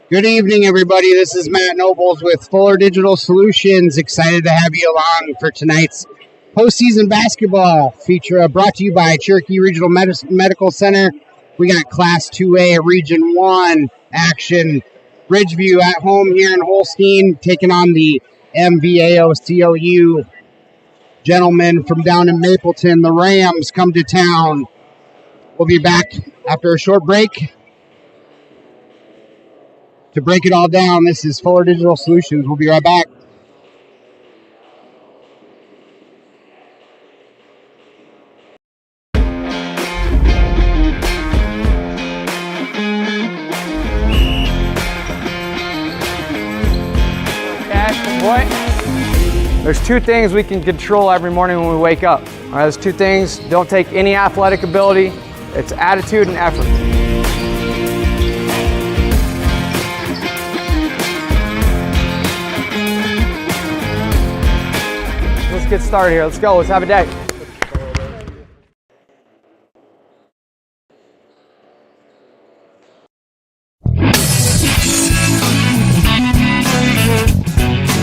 Good evening, everybody. This is Matt Nobles with Fuller Digital Solutions. Excited to have you along for tonight's postseason basketball feature brought to you by Cherokee Regional Medical Center. We got Class 2A Region 1 action. Ridgeview at home here in Holstein, taking on the MVAOCOU gentlemen from down in Mapleton. The Rams come to town. We'll be back after a short break. To break it all down, this is Fuller Digital Solutions. We'll be right back. Cash, boy. There's two things we can control every morning when we wake up. All right, those two things don't take any athletic ability. It's attitude and effort. Get started here. Let's go. Let's have a day.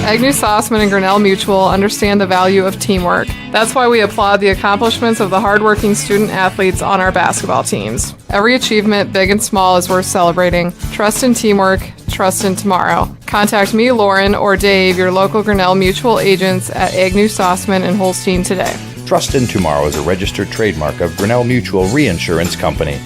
Agnew Sossman and Grinnell Mutual understand the value of teamwork. That's why we applaud the accomplishments of the hardworking student athletes on our basketball teams. Every achievement, big and small, is worth celebrating. Trust in teamwork. Trust in tomorrow. Contact me, Lauren, or Dave, your local Grinnell Mutual agents at Agnew Sossman in Holstein today. Trust in Tomorrow is a registered trademark of Grinnell Mutual Reinsurance Company.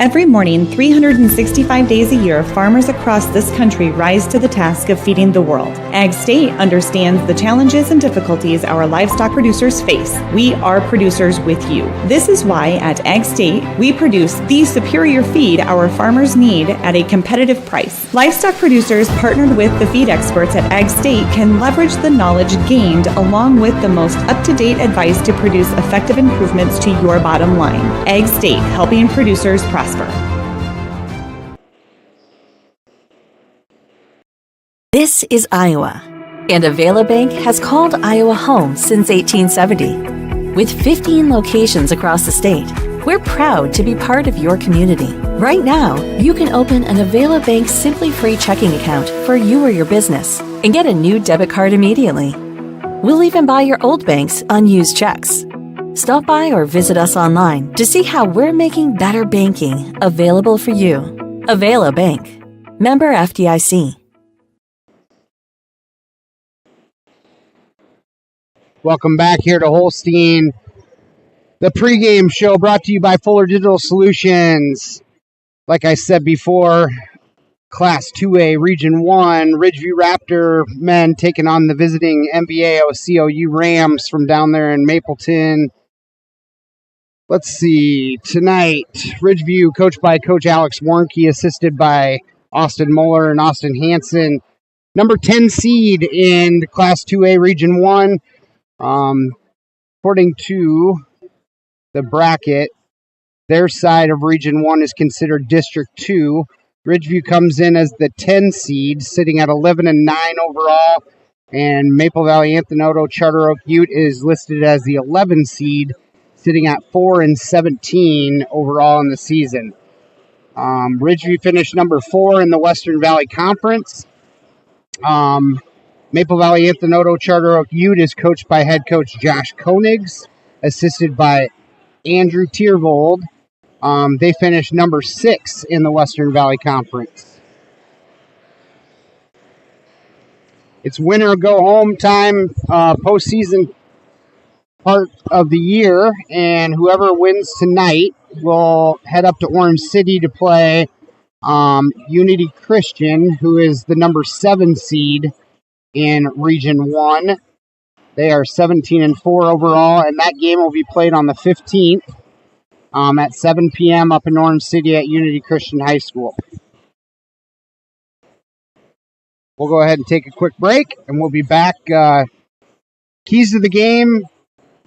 Every morning, 365 days a year, farmers across this country rise to the task of feeding the world. Ag State understands the challenges and difficulties our livestock producers face. We are producers with you. This is why at Ag State, we produce the superior feed our farmers need at a competitive price. Livestock producers partnered with the feed experts at Ag State can leverage the knowledge gained along with the most up-to-date advice to produce effective improvements to your bottom line. Ag State, helping producers prosper. This is Iowa, and Avela Bank has called Iowa home since 1870. With 15 locations across the state, we're proud to be part of your community. Right now, you can open an Avela Bank Simply Free checking account for you or your business and get a new debit card immediately. We'll even buy your old bank's unused checks. Stop by or visit us online to see how we're making better banking available for you. Avela Bank. Member FDIC. Welcome back here to Holstein. The pregame show brought to you by Fuller Digital Solutions. Like I said before, Class 2A Region 1, Ridgeview Raptor men taking on the visiting MVAOCOU Rams from down there in Mapleton. Let's see, tonight, Ridgeview, coached by Coach Alex Warnke, assisted by Austin Muller and Austin Hansen. Number 10 seed in Class 2A Region 1. According to the bracket, their side of Region 1 is considered District 2. Ridgeview comes in as the 10 seed, sitting at 11-9 overall. And Maple Valley Anthony Charter Oak Ute is listed as the 11 seed, sitting at 4-17 overall in the season. Ridgeview finished number 4 in the Western Valley Conference. Maple Valley Anthony Charter Oak Ute is coached by head coach Josh Koenigs, assisted by Andrew Tiervold. They finished number 6 in the Western Valley Conference. It's winner or go home time, postseason part of the year, and whoever wins tonight will head up to Orange City to play Unity Christian, who is the number 7 seed in Region 1. They are 17-4 overall, and that game will be played on the 15th at 7 p.m. up in Orange City at Unity Christian High School. We'll go ahead and take a quick break, and we'll be back. Keys to the game,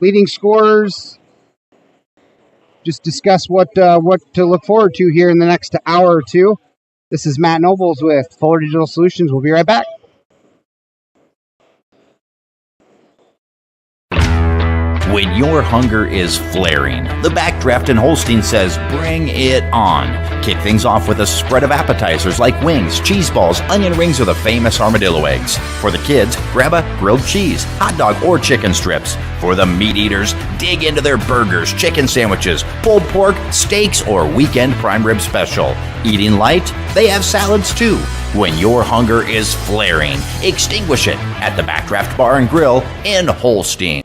leading scorers, just discuss what to look forward to here in the next hour or two. This is Matt Nobles with Fuller Digital Solutions. We'll be right back. When your hunger is flaring, the Backdraft in Holstein says bring it on. Kick things off with a spread of appetizers like wings, cheese balls, onion rings, or the famous armadillo eggs. For the kids, grab a grilled cheese, hot dog, or chicken strips. For the meat eaters, dig into their burgers, chicken sandwiches, pulled pork, steaks, or weekend prime rib special. Eating light? They have salads too. When your hunger is flaring, extinguish it at the Backdraft Bar and Grill in Holstein.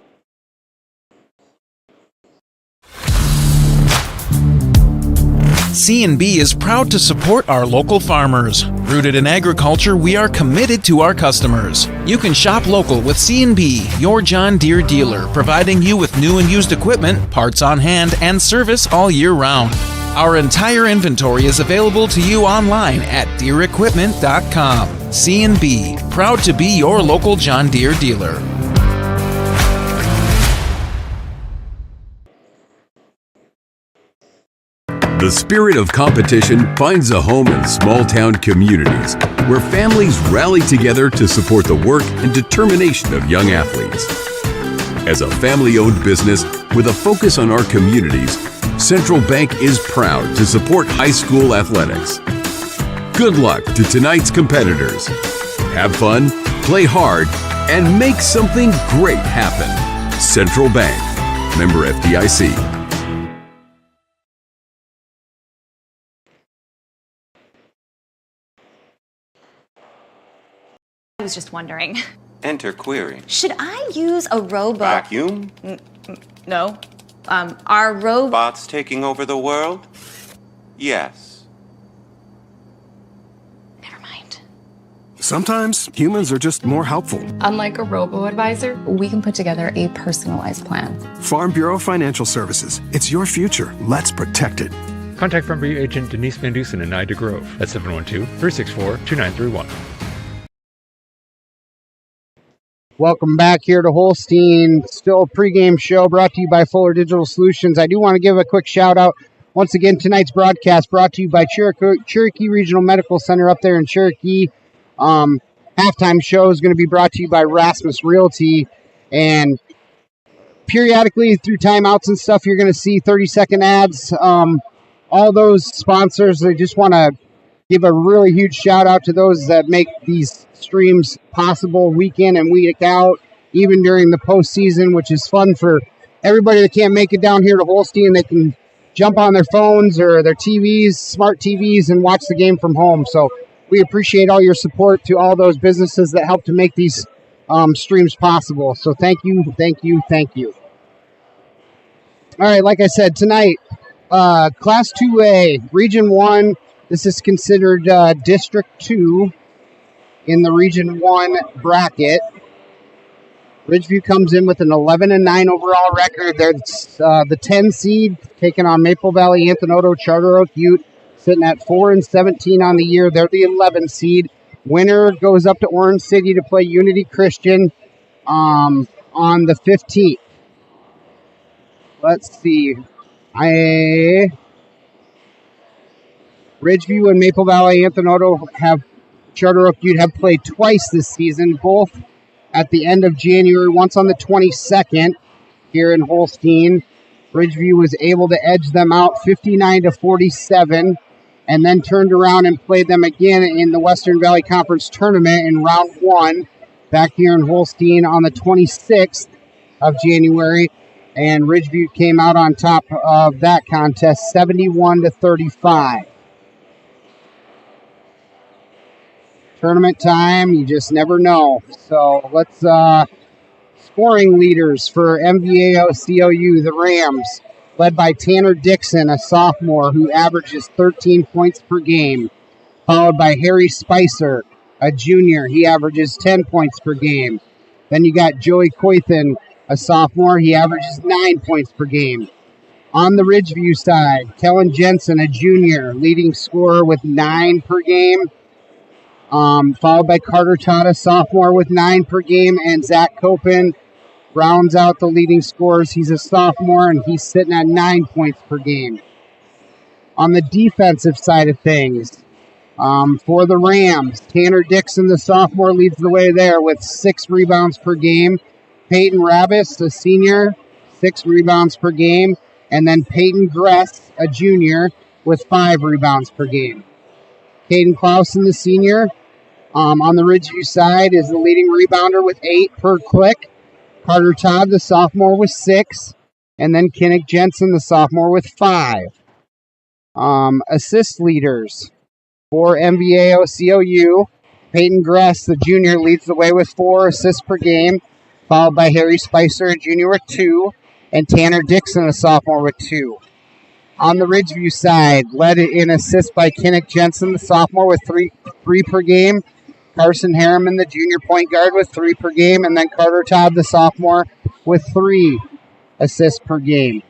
C&B is proud to support our local farmers. Rooted in agriculture, we are committed to our customers. You can shop local with C&B, your John Deere dealer, providing you with new and used equipment, parts on hand, and service all year round. Our entire inventory is available to you online at DeereEquipment.com. C&B, proud to be your local John Deere dealer. The spirit of competition finds a home in small-town communities where families rally together to support the work and determination of young athletes. As a family-owned business with a focus on our communities, Central Bank is proud to support high school athletics. Good luck to tonight's competitors. Have fun, play hard, and make something great happen. Central Bank, member FDIC. I was just wondering. Enter query. Should I use a robot? Vacuum? No. Are robots taking over the world? Yes. Never mind. Sometimes humans are just more helpful. Unlike a robo-advisor, we can put together a personalized plan. Farm Bureau Financial Services. It's your future. Let's protect it. Contact Farm Bureau agent Denise Van Dusen in Ida Grove at 712-364-2931. Welcome back here to Holstein. Still a pregame show brought to you by Fuller Digital Solutions. I do want to give a quick shout out. Once again, tonight's broadcast brought to you by Cherokee Regional Medical Center up there in Cherokee. Halftime show is going to be brought to you by Rasmus Realty. And periodically through timeouts and stuff, you're going to see 30-second ads. All those sponsors, I just want to give a really huge shout out to those that make these streams possible week in and week out, even during the postseason, which is fun for everybody that can't make it down here to Holstein. They can jump on their phones or their TVs, smart TVs, and watch the game from home. So we appreciate all your support to all those businesses that help to make these streams possible. So thank you, thank you, thank you. All right, like I said, tonight, Class 2A, Region 1, this is considered District 2 in the Region 1 bracket. Ridgeview comes in with an 11-9 overall record. They're the 10 seed, taking on Maple Valley, Anthony, Charter Oak Ute, sitting at 4-17 on the year. They're the 11 seed. Winner goes up to Orange City to play Unity Christian on the 15th. Let's see. Ridgeview and Maple Valley, Anthony have Charter Oak Ute have played twice this season, both at the end of January, once on the 22nd here in Holstein. Ridgeview was able to edge them out 59-47, and then turned around and played them again in the Western Valley Conference Tournament in round 1 back here in Holstein on the 26th of January, and Ridgeview came out on top of that contest 71-35. Tournament time, you just never know. So let's scoring leaders for MVAOCOU, the Rams, led by Tanner Dixon, a sophomore who averages 13 points per game, followed by Harry Spicer, a junior. He averages 10 points per game. Then you got Joey Coythan, a sophomore. He averages 9 points per game. On the Ridgeview side, Kellen Jensen, a junior, leading scorer with 9 per game. Followed by Carter Todd, sophomore, with 9 per game, and Zach Copen rounds out the leading scorers. He's a sophomore, and he's sitting at 9 points per game. On the defensive side of things, for the Rams, Tanner Dixon, the sophomore, leads the way there with 6 rebounds per game. Peyton Rabbis, a senior, 6 rebounds per game. And then Peyton Gress, a junior, with 5 rebounds per game. Caden Clausen, the senior, on the Ridgeview side, is the leading rebounder with 8 per click. Carter Todd, the sophomore, with 6. And then Kinnick Jensen, the sophomore, with 5. Assist leaders for MVAOCOU. Peyton Gress, the junior, leads the way with 4 assists per game, followed by Harry Spicer, a junior, with 2, and Tanner Dixon, a sophomore, with 2. On the Ridgeview side, led in assists by Kinnick Jensen, the sophomore, with 3 per game. Carson Harriman, the junior point guard, with 3 per game, and then Carter Todd, the sophomore, with 3 assists per game.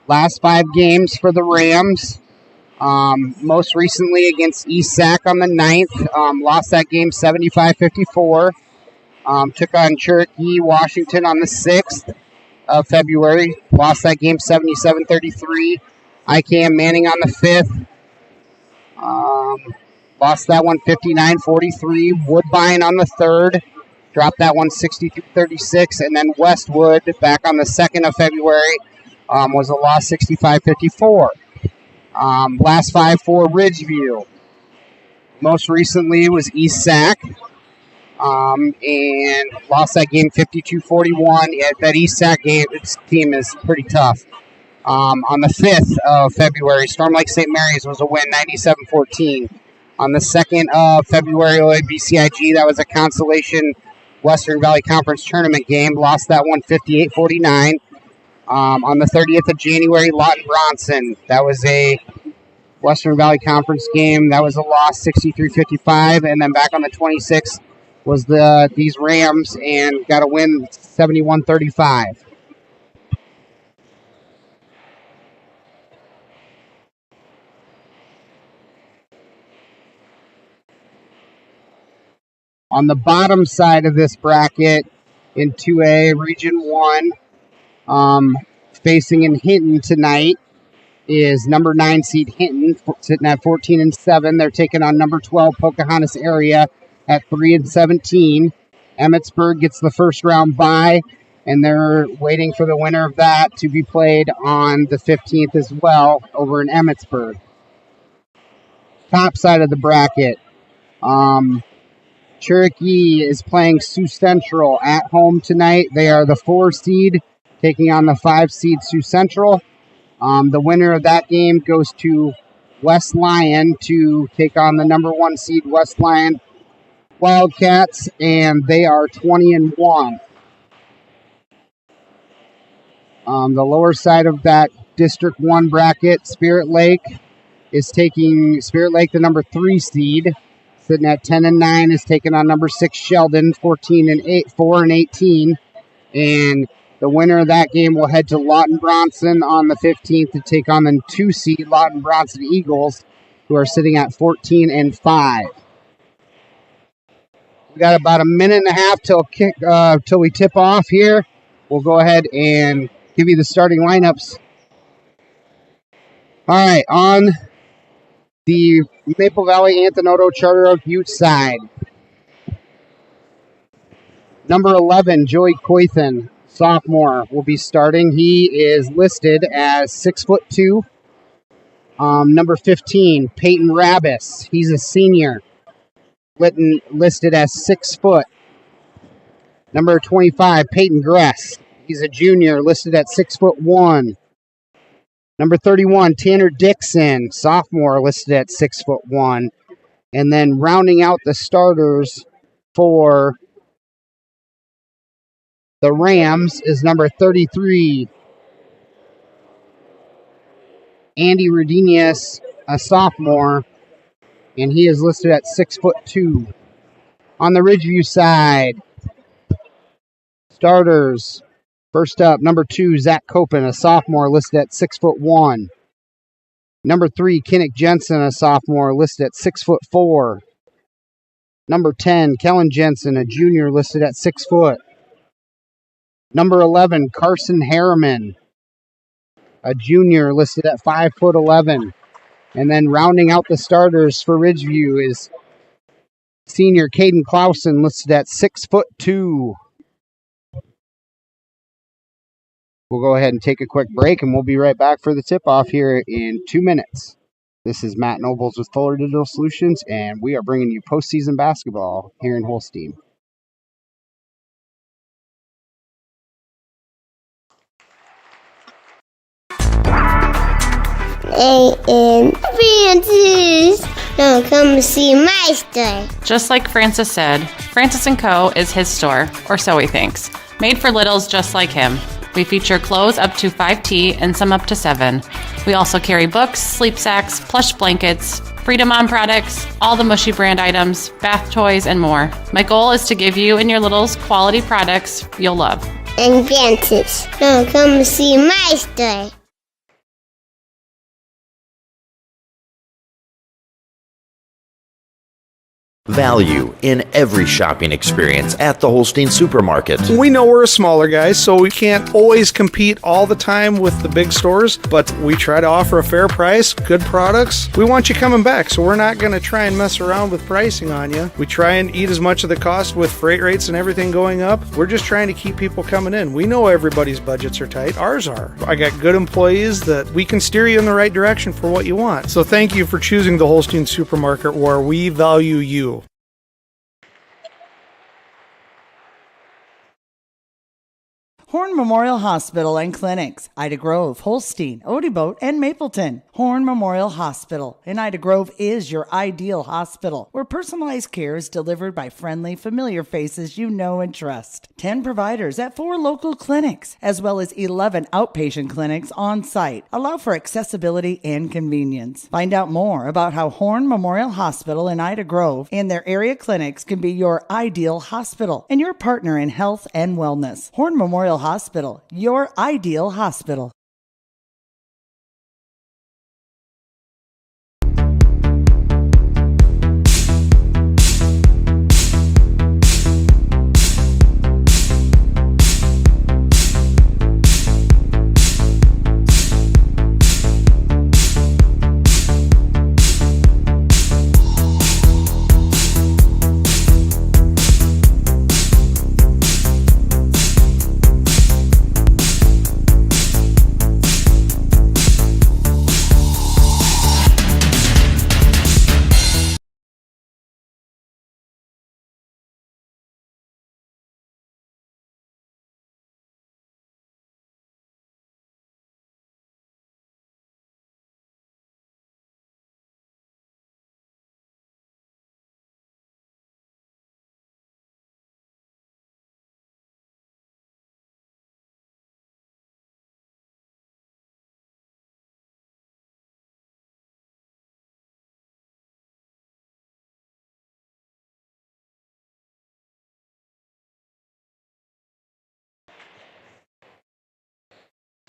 Last 5 games for the Rams. Most recently against East Sac on the 9th. Lost that game 75-54. Took on Cherokee, Washington on the 6th of February. Lost that game 77-33. IKM Manning on the 5th. Lost that one 59-43. Woodbine on the 3rd. Dropped that one 63-36. And then Westwood back on the 2nd of February was a loss 65-54. Last 5 for Ridgeview. Most recently was East Sac. And lost that game 52-41. Yeah, that East Sac team is pretty tough. On the 5th of February, Storm Lake St. Mary's was a win, 97-14. On the 2nd of February, OABCIG, that was a consolation Western Valley Conference tournament game. Lost that one 58-49. On the 30th of January, Lawton Bronson. That was a Western Valley Conference game. That was a loss, 63-55. And then back on the 26th was these Rams and got a win, 71-35. On the bottom side of this bracket in 2A, Region 1, facing in Hinton tonight is number 9 seed Hinton, sitting at 14-7. They're taking on number 12 Pocahontas area at 3-17. Emmetsburg gets the first round bye, and they're waiting for the winner of that to be played on the 15th as well over in Emmetsburg. Top side of the bracket, Cherokee is playing Sioux Central at home tonight. They are the 4 seed taking on the 5 seed Sioux Central. The winner of that game goes to West Lyon to take on the number 1 seed West Lyon Wildcats, and they are 20-1. The lower side of that District 1 bracket, Spirit Lake is taking the number 3 seed, sitting at 10-9, is taking on number 6 Sheldon, 4-18, and the winner of that game will head to Lawton Bronson on the 15th to take on the 2 seed Lawton Bronson Eagles, who are sitting at 14-5. We got about a minute and a half till we tip off here. We'll go ahead and give you the starting lineups. All right, on the Maple Valley Anthony Charter Oak Ute side, number 11, Joey Coithen, sophomore, will be starting. He is listed as 6'2". Number 15, Peyton Rabis. He's a senior, listed as 6 foot. Number 25, Peyton Gress. He's a junior, listed at 6'1". Number 31, Tanner Dixon, sophomore, listed at 6'1". And then rounding out the starters for the Rams is number 33, Andy Rodinius, a sophomore, and he is listed at 6'2". On the Ridgeview side, starters, first up, number 2, Zach Copen, a sophomore, listed at 6'1". Number 3, Kinnick Jensen, a sophomore, listed at 6'4". Number 10, Kellen Jensen, a junior, listed at 6 foot. Number 11, Carson Harriman, a junior, listed at 5'11". And then rounding out the starters for Ridgeview is Senior Caden Clausen listed at 6'2". We'll go ahead and take a quick break, and we'll be right back for the tip-off here in 2 minutes. This is Matt Nobles with Fuller Digital Solutions, and we are bringing you postseason basketball here in Holstein. And Francis, now come see my store. Just like Francis said, Francis & Co. is his store, or so he thinks. Made for littles just like him. We feature clothes up to 5T and some up to 7. We also carry books, sleep sacks, plush blankets, Freedom On products, all the Mushy brand items, bath toys, and more. My goal is to give you and your littles quality products you'll love. And Francis, now come see my store. Value in every shopping experience at the Holstein Supermarket. We know we're a smaller guy, so we can't always compete all the time with the big stores, but we try to offer a fair price, good products. We want you coming back, so we're not going to try and mess around with pricing on you. We try and eat as much of the cost with freight rates and everything going up. We're just trying to keep people coming in. We know everybody's budgets are tight. Ours are. I got good employees that we can steer you in the right direction for what you want. So thank you for choosing the Holstein Supermarket, where we value you. Horn Memorial Hospital and Clinics, Ida Grove, Holstein, Odeboat, and Mapleton. Horn Memorial Hospital in Ida Grove is your ideal hospital, where personalized care is delivered by friendly, familiar faces you know and trust. 10 providers at 4 local clinics, as well as 11 outpatient clinics on site, allow for accessibility and convenience. Find out more about how Horn Memorial Hospital in Ida Grove and their area clinics can be your ideal hospital and your partner in health and wellness. Horn Memorial Hospital, your ideal hospital.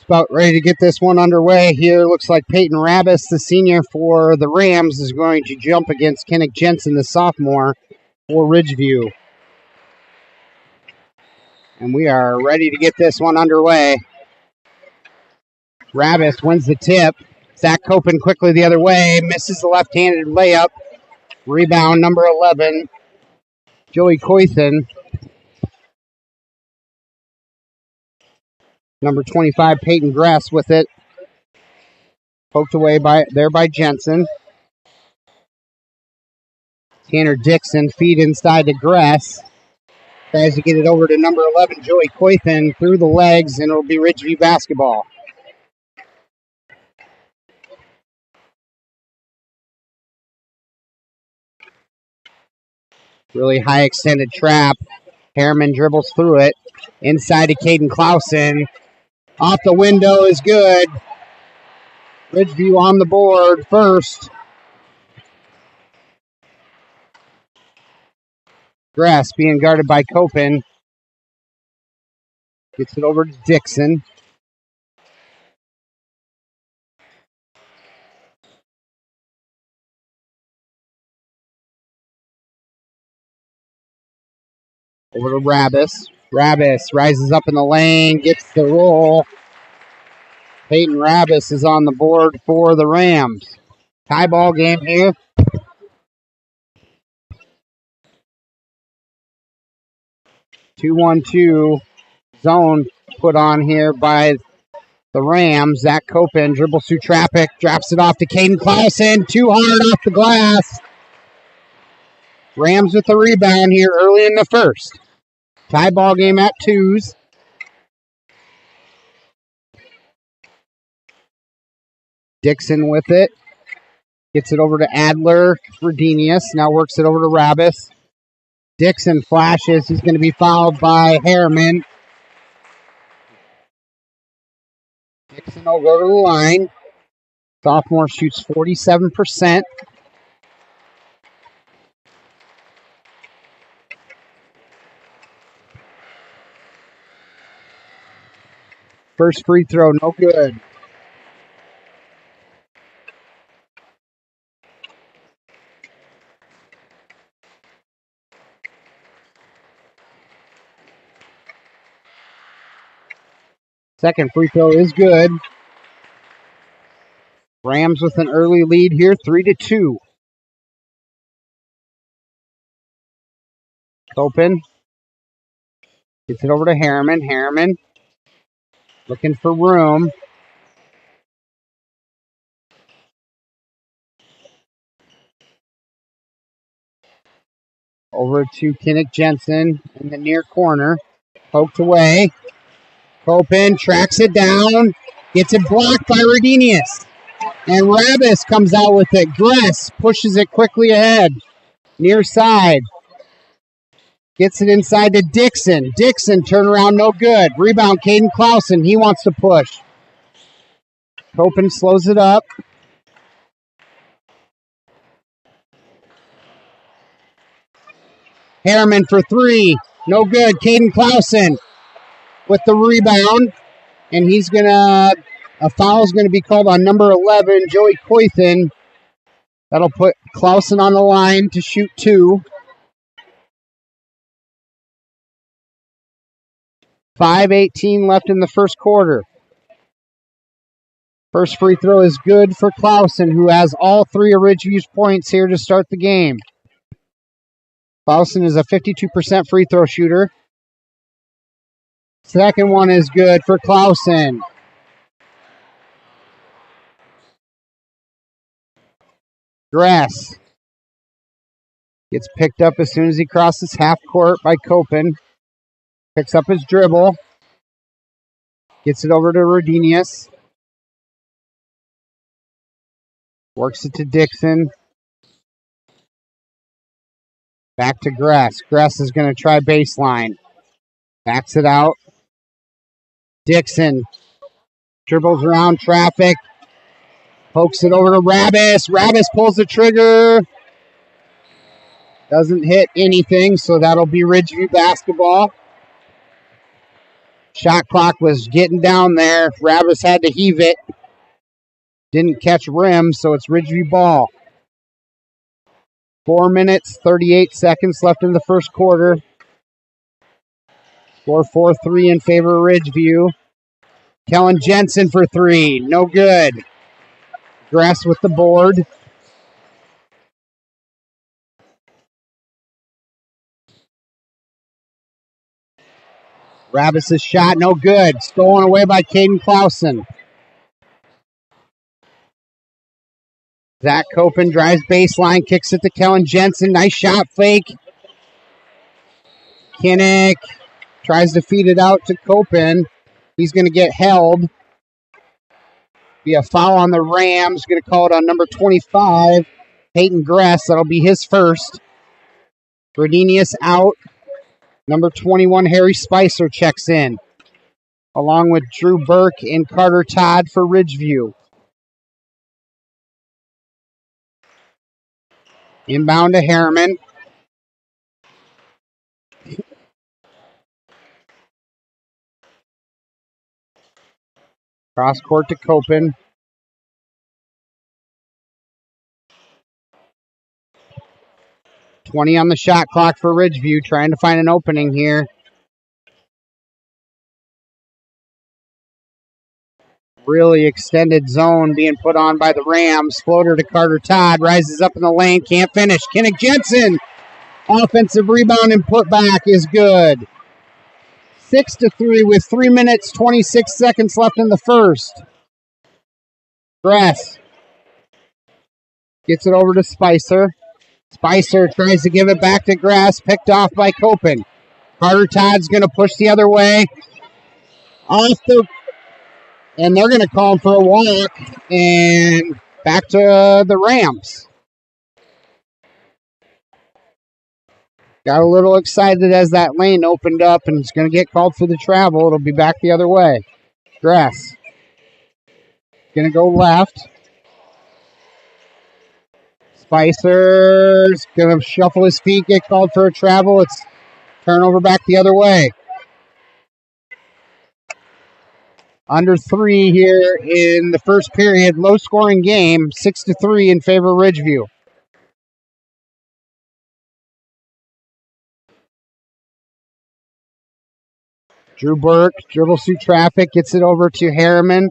About ready to get this one underway here. Looks like Peyton Rabis, the senior for the Rams, is going to jump against Kennick Jensen, the sophomore for Ridgeview. And we are ready to get this one underway. Rabis wins the tip. Zach Copen quickly the other way. Misses the left-handed layup. Rebound number 11, Joey Coythen. Number 25, Peyton Gress with it. Poked away by Jensen. Tanner Dixon, feed inside to Gress. Tries to get it over to number 11, Joey Coythen, through the legs, and it'll be Ridgeview basketball. Really high extended trap. Harriman dribbles through it. Inside to Caden Clausen. Off the window is good. Ridgeview on the board first. Grass being guarded by Copen. Gets it over to Dixon. Over to Rabis. Rabis rises up in the lane, gets the roll. Peyton Rabis is on the board for the Rams. Tie ball game here. 2-1-2 zone put on here by the Rams. Zach Copen dribbles through traffic, drops it off to Caden Clausen. Too hard off the glass. Rams with the rebound here early in the first. Tie ball game at 2s. Dixon with it. Gets it over to Adler. Redenius now works it over to Rabis. Dixon flashes. He's going to be fouled by Harriman. Dixon will go to the line. Sophomore shoots 47%. First free throw, no good. Second free throw is good. Rams with an early lead here, 3-2. Copen gets it over to Harriman. Harriman looking for room. Over to Kinnick Jensen in the near corner. Poked away. Copen tracks it down. Gets it blocked by Redenius. And Rabis comes out with it. Gress pushes it quickly ahead. Near side. Gets it inside to Dixon. Dixon, turnaround, no good. Rebound, Caden Clausen. He wants to push. Copen slows it up. Harriman for three. No good. Caden Clausen with the rebound. And a foul is going to be called on number 11, Joey Coythen. That'll put Clausen on the line to shoot 2. 5:18 left in the first quarter. First free throw is good for Clausen, who has all 3 of Ridgeview's points here to start the game. Clausen is a 52% free throw shooter. Second one is good for Clausen. Gress gets picked up as soon as he crosses half court by Copen. Picks up his dribble. Gets it over to Redenius. Works it to Dixon. Back to Gress. Gress is going to try baseline. Backs it out. Dixon dribbles around traffic. Pokes it over to Rabis. Rabis pulls the trigger. Doesn't hit anything, so that'll be Ridgeview basketball. Shot clock was getting down there. Rabis had to heave it. Didn't catch rim, so it's Ridgeview ball. 4 minutes, 38 seconds left in the first quarter. Score 4-3 in favor of Ridgeview. Kellen Jensen for 3. No good. Gress with the board. Rabis' shot, no good. Stolen away by Caden Clausen. Zach Copen drives baseline, kicks it to Kellen Jensen. Nice shot fake. Kinnick tries to feed it out to Copen. He's going to get held. Be a foul on the Rams. Going to call it on number 25, Peyton Gress. That'll be his first. Redenius out. Number 21, Harry Spicer checks in, along with Drew Burke and Carter Todd for Ridgeview. Inbound to Harriman. Cross court to Copen. $20 on the shot clock for Ridgeview, trying to find an opening here. Really extended zone being put on by the Rams. Floater to Carter Todd, rises up in the lane, can't finish. Kinnick Jensen, offensive rebound and putback is good. 6-3 with 3 minutes, 26 seconds left in the first. Gress gets it over to Spicer. Spicer tries to give it back to Grass, picked off by Copen. Carter Todd's going to push the other way. And they're going to call him for a walk and back to the Rams. Got a little excited as that lane opened up and it's going to get called for the travel. It'll be back the other way. Grass going to go left. Spicer's going to shuffle his feet, get called for a travel. It's turnover back the other way. Under 3 here in the first period. Low-scoring game, 6-3 in favor of Ridgeview. Drew Burke dribbles through traffic, gets it over to Harriman.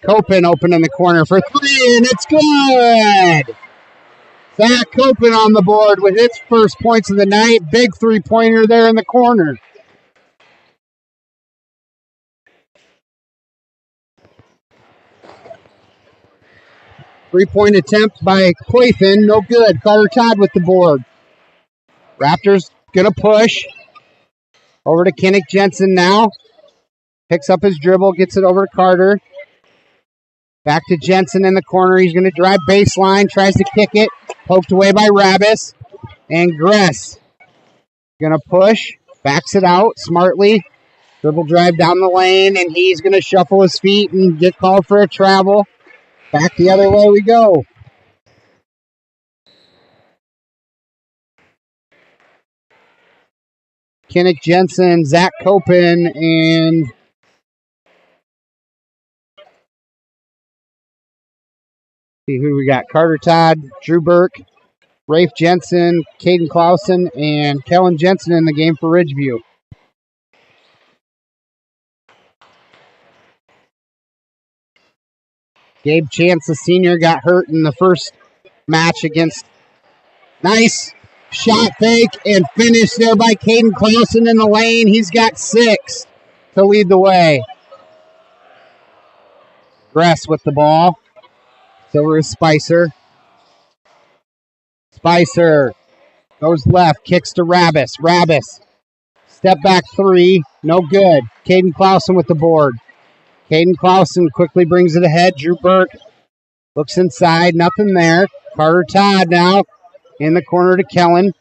Copen open in the corner for 3, and it's good! Zach Copen on the board with his first points of the night. Big three-pointer there in the corner. Three-point attempt by Quathan, no good. Carter Todd with the board. Raptors going to push. Over to Kinnick Jensen now. Picks up his dribble, gets it over to Carter. Back to Jensen in the corner. He's going to drive baseline, tries to kick it. Poked away by Rabis. And Gress going to push, backs it out smartly. Dribble drive down the lane, and he's going to shuffle his feet and get called for a travel. Back the other way we go. Kinnick Jensen, Zach Copen, and see who we got. Carter Todd, Drew Burke, Rafe Jensen, Caden Clausen, and Kellen Jensen in the game for Ridgeview. Gabe Chance, the senior, got hurt in the first match against. Nice shot fake and finish there by Caden Clausen in the lane. He's got 6 to lead the way. Gress with the ball. It's over to Spicer. Spicer goes left, kicks to Rabis. Rabis, step back 3, no good. Caden Clausen with the board. Caden Clausen quickly brings it ahead. Drew Burke looks inside, nothing there. Carter Todd now in the corner to Kellen.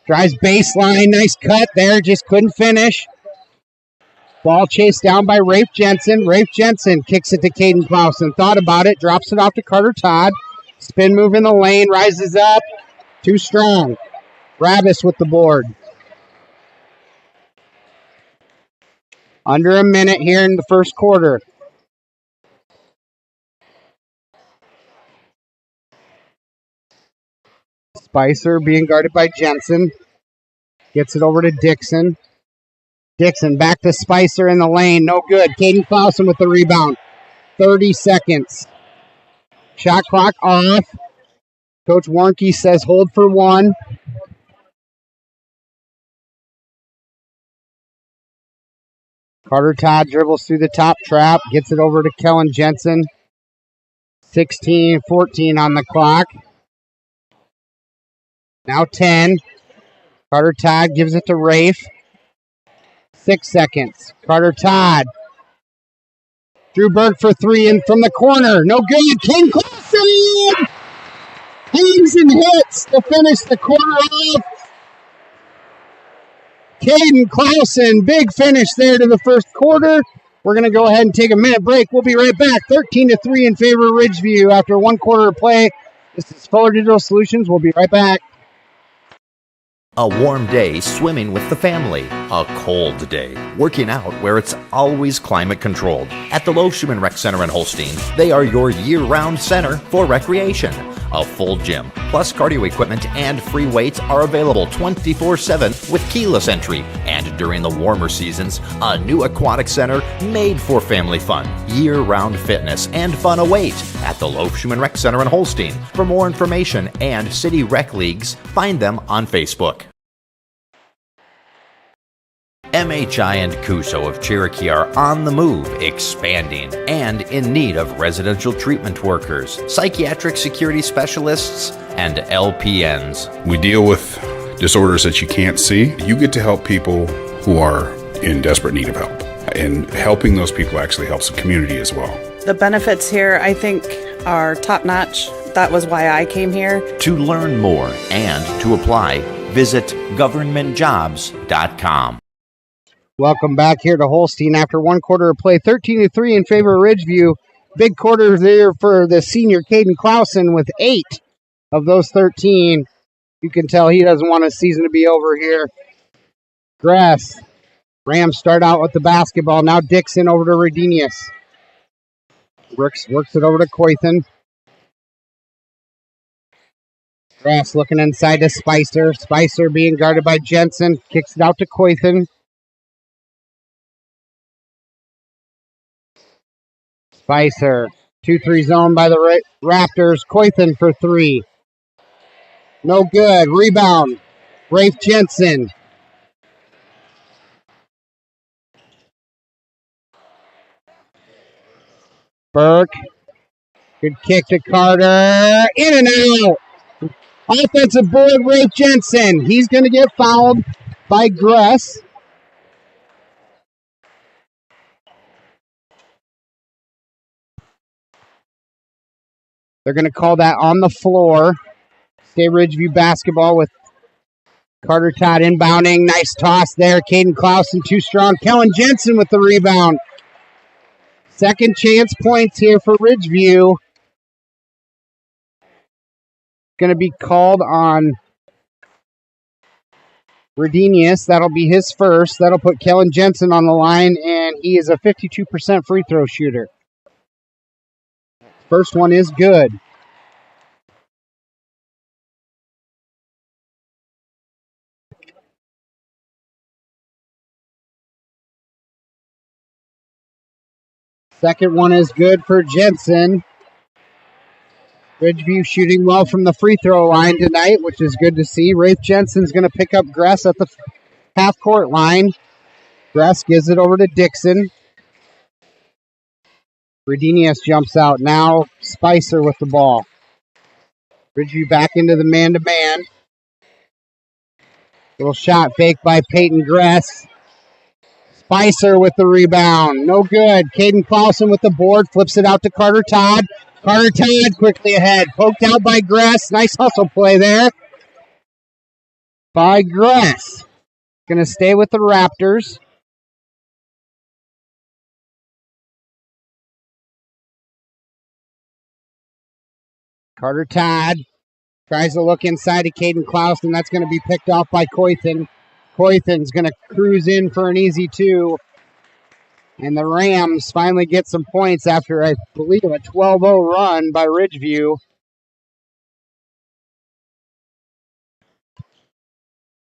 Drives baseline, nice cut there, just couldn't finish. Ball chased down by Rafe Jensen. Rafe Jensen kicks it to Caden Clausen. Thought about it, drops it off to Carter Todd. Spin move in the lane, rises up. Too strong. Rabis with the board. Under a minute here in the first quarter. Spicer being guarded by Jensen. Gets it over to Dixon. Dixon back to Spicer in the lane. No good. Caden Clausen with the rebound. 30 seconds. Shot clock off. Coach Warnke says hold for 1. Carter Todd dribbles through the top trap. Gets it over to Kellen Jensen. 16-14 on the clock. Now 10. Carter Todd gives it to Rafe. 6 seconds. Carter Todd. Drew Burke for 3 and from the corner. No good. King Clausen hangs and hits to finish the quarter off. Caden Clausen, big finish there to the first quarter. We're going to go ahead and take a minute break. We'll be right back. 13-3 in favor of Ridgeview after 1 quarter of play. This is Fuller Digital Solutions. We'll be right back. A warm day swimming with the family. A cold day working out where it's always climate controlled. At the Loeschman Rec Center in Holstein, they are your year-round center for recreation. A full gym, plus cardio equipment and free weights are available 24/7 with keyless entry. And during the warmer seasons, a new aquatic center made for family fun. Year-round fitness and fun await at the Loeschman Rec Center in Holstein. For more information and city rec leagues, find them on Facebook. MHI and CUSO of Cherokee are on the move, expanding, and in need of residential treatment workers, psychiatric security specialists, and LPNs. We deal with disorders that you can't see. You get to help people who are in desperate need of help. And helping those people actually helps the community as well. The benefits here, I think, are top-notch. That was why I came here. To learn more and to apply, visit governmentjobs.com. Welcome back here to Holstein after one quarter of play, 13-3 in favor of Ridgeview. Big quarter there for the senior Caden Clausen with 8 of those 13. You can tell he doesn't want his season to be over here. Grass. Rams start out with the basketball. Now Dixon over to Redenius. Brooks works it over to Coythen. Grass looking inside to Spicer. Spicer being guarded by Jensen. Kicks it out to Coythen. Spicer. 2-3 zone by the Raptors. Coythen for 3. No good. Rebound. Rafe Jensen. Burke. Good kick to Carter. In and out. Offensive board, Rafe Jensen. He's going to get fouled by Gress. They're going to call that on the floor. Stay Ridgeview basketball with Carter Todd inbounding. Nice toss there. Caden Clausen too strong. Kellen Jensen with the rebound. Second chance points here for Ridgeview. Going to be called on Redenius. That'll be his first. That'll put Kellen Jensen on the line, and he is a 52% free throw shooter. First one is good. Second one is good for Jensen. Ridgeview shooting well from the free throw line tonight, which is good to see. Rafe Jensen's going to pick up Gress at the half-court line. Gress gives it over to Dixon. Redenius jumps out. Now Spicer with the ball. Ridgeview back into the man-to-man. Little shot fake by Peyton Gress. Spicer with the rebound. No good. Caden Clausen with the board. Flips it out to Carter Todd. Carter Todd quickly ahead. Poked out by Gress. Nice hustle play there by Gress. Going to stay with the Raptors. Carter Todd tries to look inside to Caden Clausen. That's going to be picked off by Coythen. Coythen's going to cruise in for an easy 2. And the Rams finally get some points after, I believe, a 12-0 run by Ridgeview.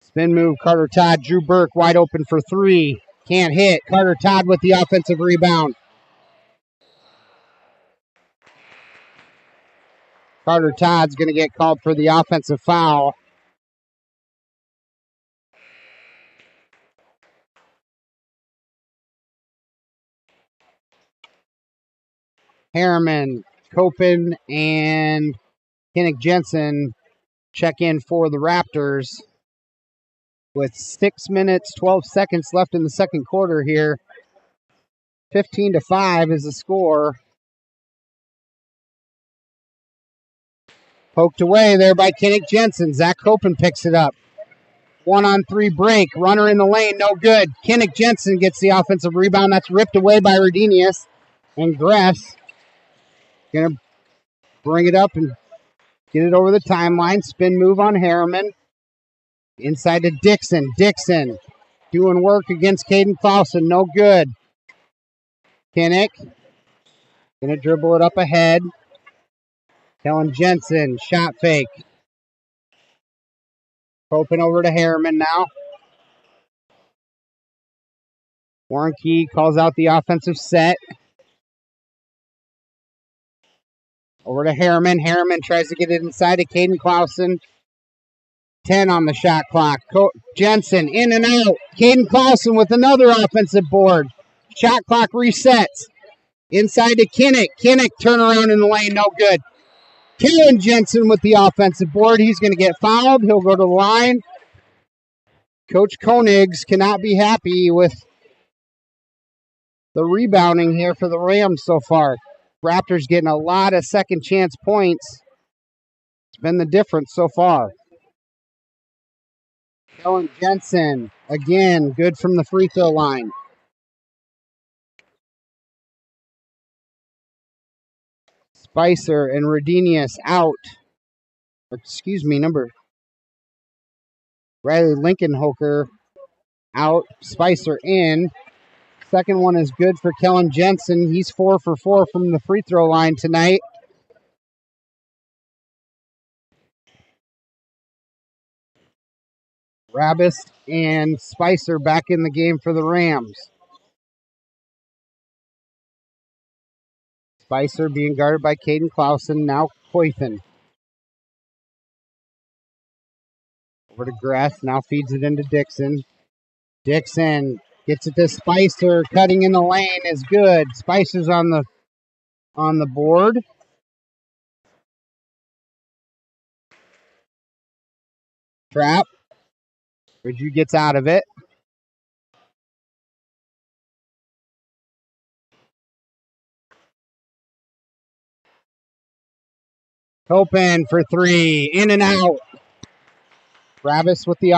Spin move, Carter Todd. Drew Burke wide open for 3. Can't hit. Carter Todd with the offensive rebound. Carter Todd's going to get called for the offensive foul. Harriman, Copen, and Kinnick Jensen check in for the Raptors with 6 minutes, 12 seconds left in the second quarter here. 15-5 is the score. Poked away there by Kinnick Jensen. Zach Copen picks it up. 1-on-3 break. Runner in the lane, no good. Kinnick Jensen gets the offensive rebound. That's ripped away by Redenius. And Gress going to bring it up and get it over the timeline. Spin move on Harriman. Inside to Dixon. Dixon doing work against Caden Clausen. No good. Kinnick going to dribble it up ahead. Kellen Jensen, shot fake. Open over to Harriman now. Warnke calls out the offensive set. Over to Harriman. Harriman tries to get it inside to Caden Clausen. 10 on the shot clock. Jensen in and out. Caden Clausen with another offensive board. Shot clock resets. Inside to Kinnick. Kinnick turnaround in the lane, no good. Kellen Jensen with the offensive board. He's going to get fouled. He'll go to the line. Coach Koenigs cannot be happy with the rebounding here for the Rams so far. Raptors getting a lot of second chance points. It's been the difference so far. Kellen Jensen, again, good from the free throw line. Spicer and Redenius out. Riley Lincolnhoker out. Spicer in. Second one is good for Kellen Jensen. He's 4 for 4 from the free throw line tonight. Rabis and Spicer back in the game for the Rams. Spicer being guarded by Caden Clausen. Now Coythen. Over to Gress. Now feeds it into Dixon. Dixon gets it to Spicer. Cutting in the lane is good. Spicer's on the board. Trap. Ridgeview gets out of it. Open for three. In and out. Travis with the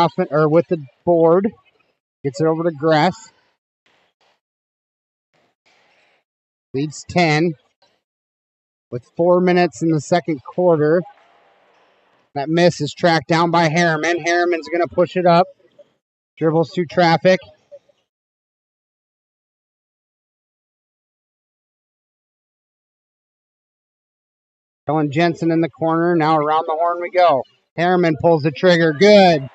with the board. Gets it over to Gress. Leads 10 with 4 minutes in the second quarter. That miss is tracked down by Harriman. Harriman's going to push it up. Dribbles through traffic. Kellen Jensen in the corner. Now around the horn we go. Harriman pulls the trigger. Good.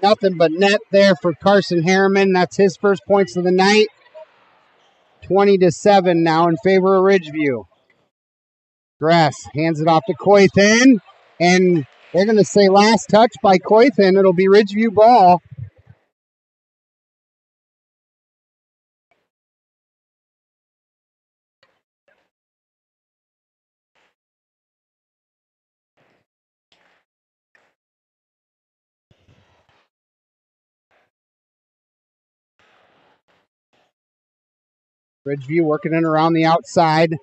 Nothing but net there for Carson Harriman. That's his first points of the night. 20-7 now in favor of Ridgeview. Grass hands it off to Coythen. And they're going to say last touch by Coythen. It'll be Ridgeview ball. Ridgeview working it around the outside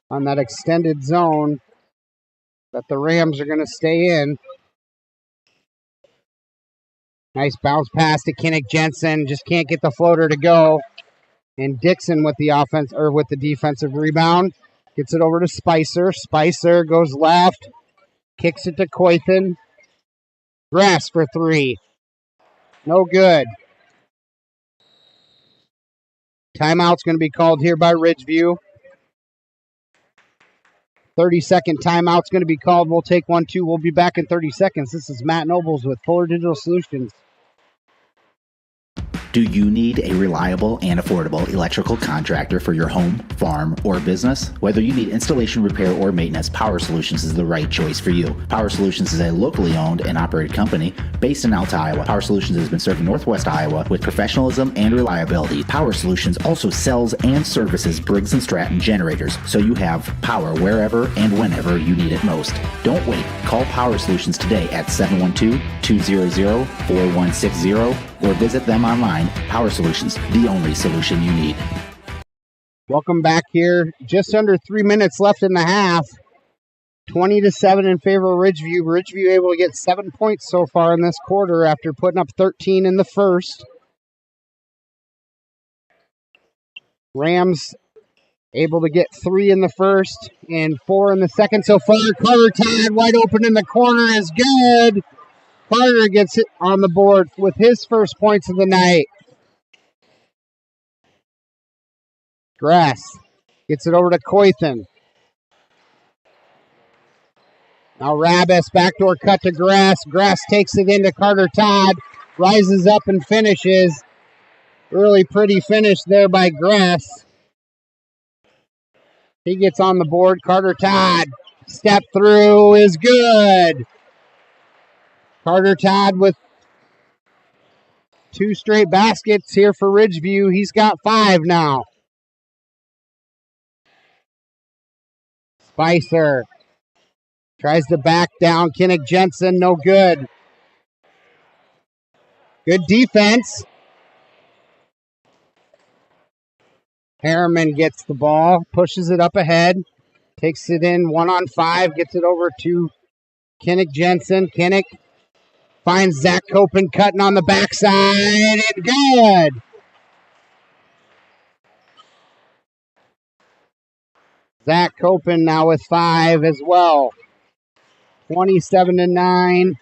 on that extended zone that the Rams are going to stay in. Nice bounce pass to Kinnick Jensen. Just can't get the floater to go. And Dixon with the offense or with the defensive rebound. Gets it over to Spicer. Spicer goes left. Kicks it to Coythen. Grass for three. No good. Timeout's going to be called here by Ridgeview. 30-second timeout's going to be called. We'll take 1-2. We'll be back in 30 seconds. This is Matt Nobles with Fuller Digital Solutions. Do you need a reliable and affordable electrical contractor for your home, farm, or business? Whether you need installation, repair, or maintenance, Power Solutions is the right choice for you. Power Solutions is a locally owned and operated company based in Alta, Iowa. Power Solutions has been serving Northwest Iowa with professionalism and reliability. Power Solutions also sells and services Briggs & Stratton generators, so you have power wherever and whenever you need it most. Don't wait. Call Power Solutions today at 712-200-4160 or visit them online. Power Solutions, the only solution you need. Welcome back here. Just under 3 minutes left in the half. 20-7 in favor of Ridgeview. Ridgeview able to get 7 points so far in this quarter after putting up 13 in the first. Rams able to get 3 in the first and 4 in the second so far. Carter Todd wide open in the corner is good. Carter gets it on the board with his first points of the night. Grass gets it over to Coythen. Now Rabis, backdoor cut to Grass. Grass takes it into Carter Todd. Rises up and finishes. Really pretty finish there by Grass. He gets on the board. Carter Todd, step through is good. Carter Todd with 2 straight baskets here for Ridgeview. He's got 5 now. Spicer tries to back down. Kinnick Jensen, no good. Good defense. Harriman gets the ball, pushes it up ahead, takes it in 1-on-5, gets it over to Kinnick Jensen. Kinnick finds Zach Copen cutting on the backside, and good. Zach Copen now with 5 as well. 27-9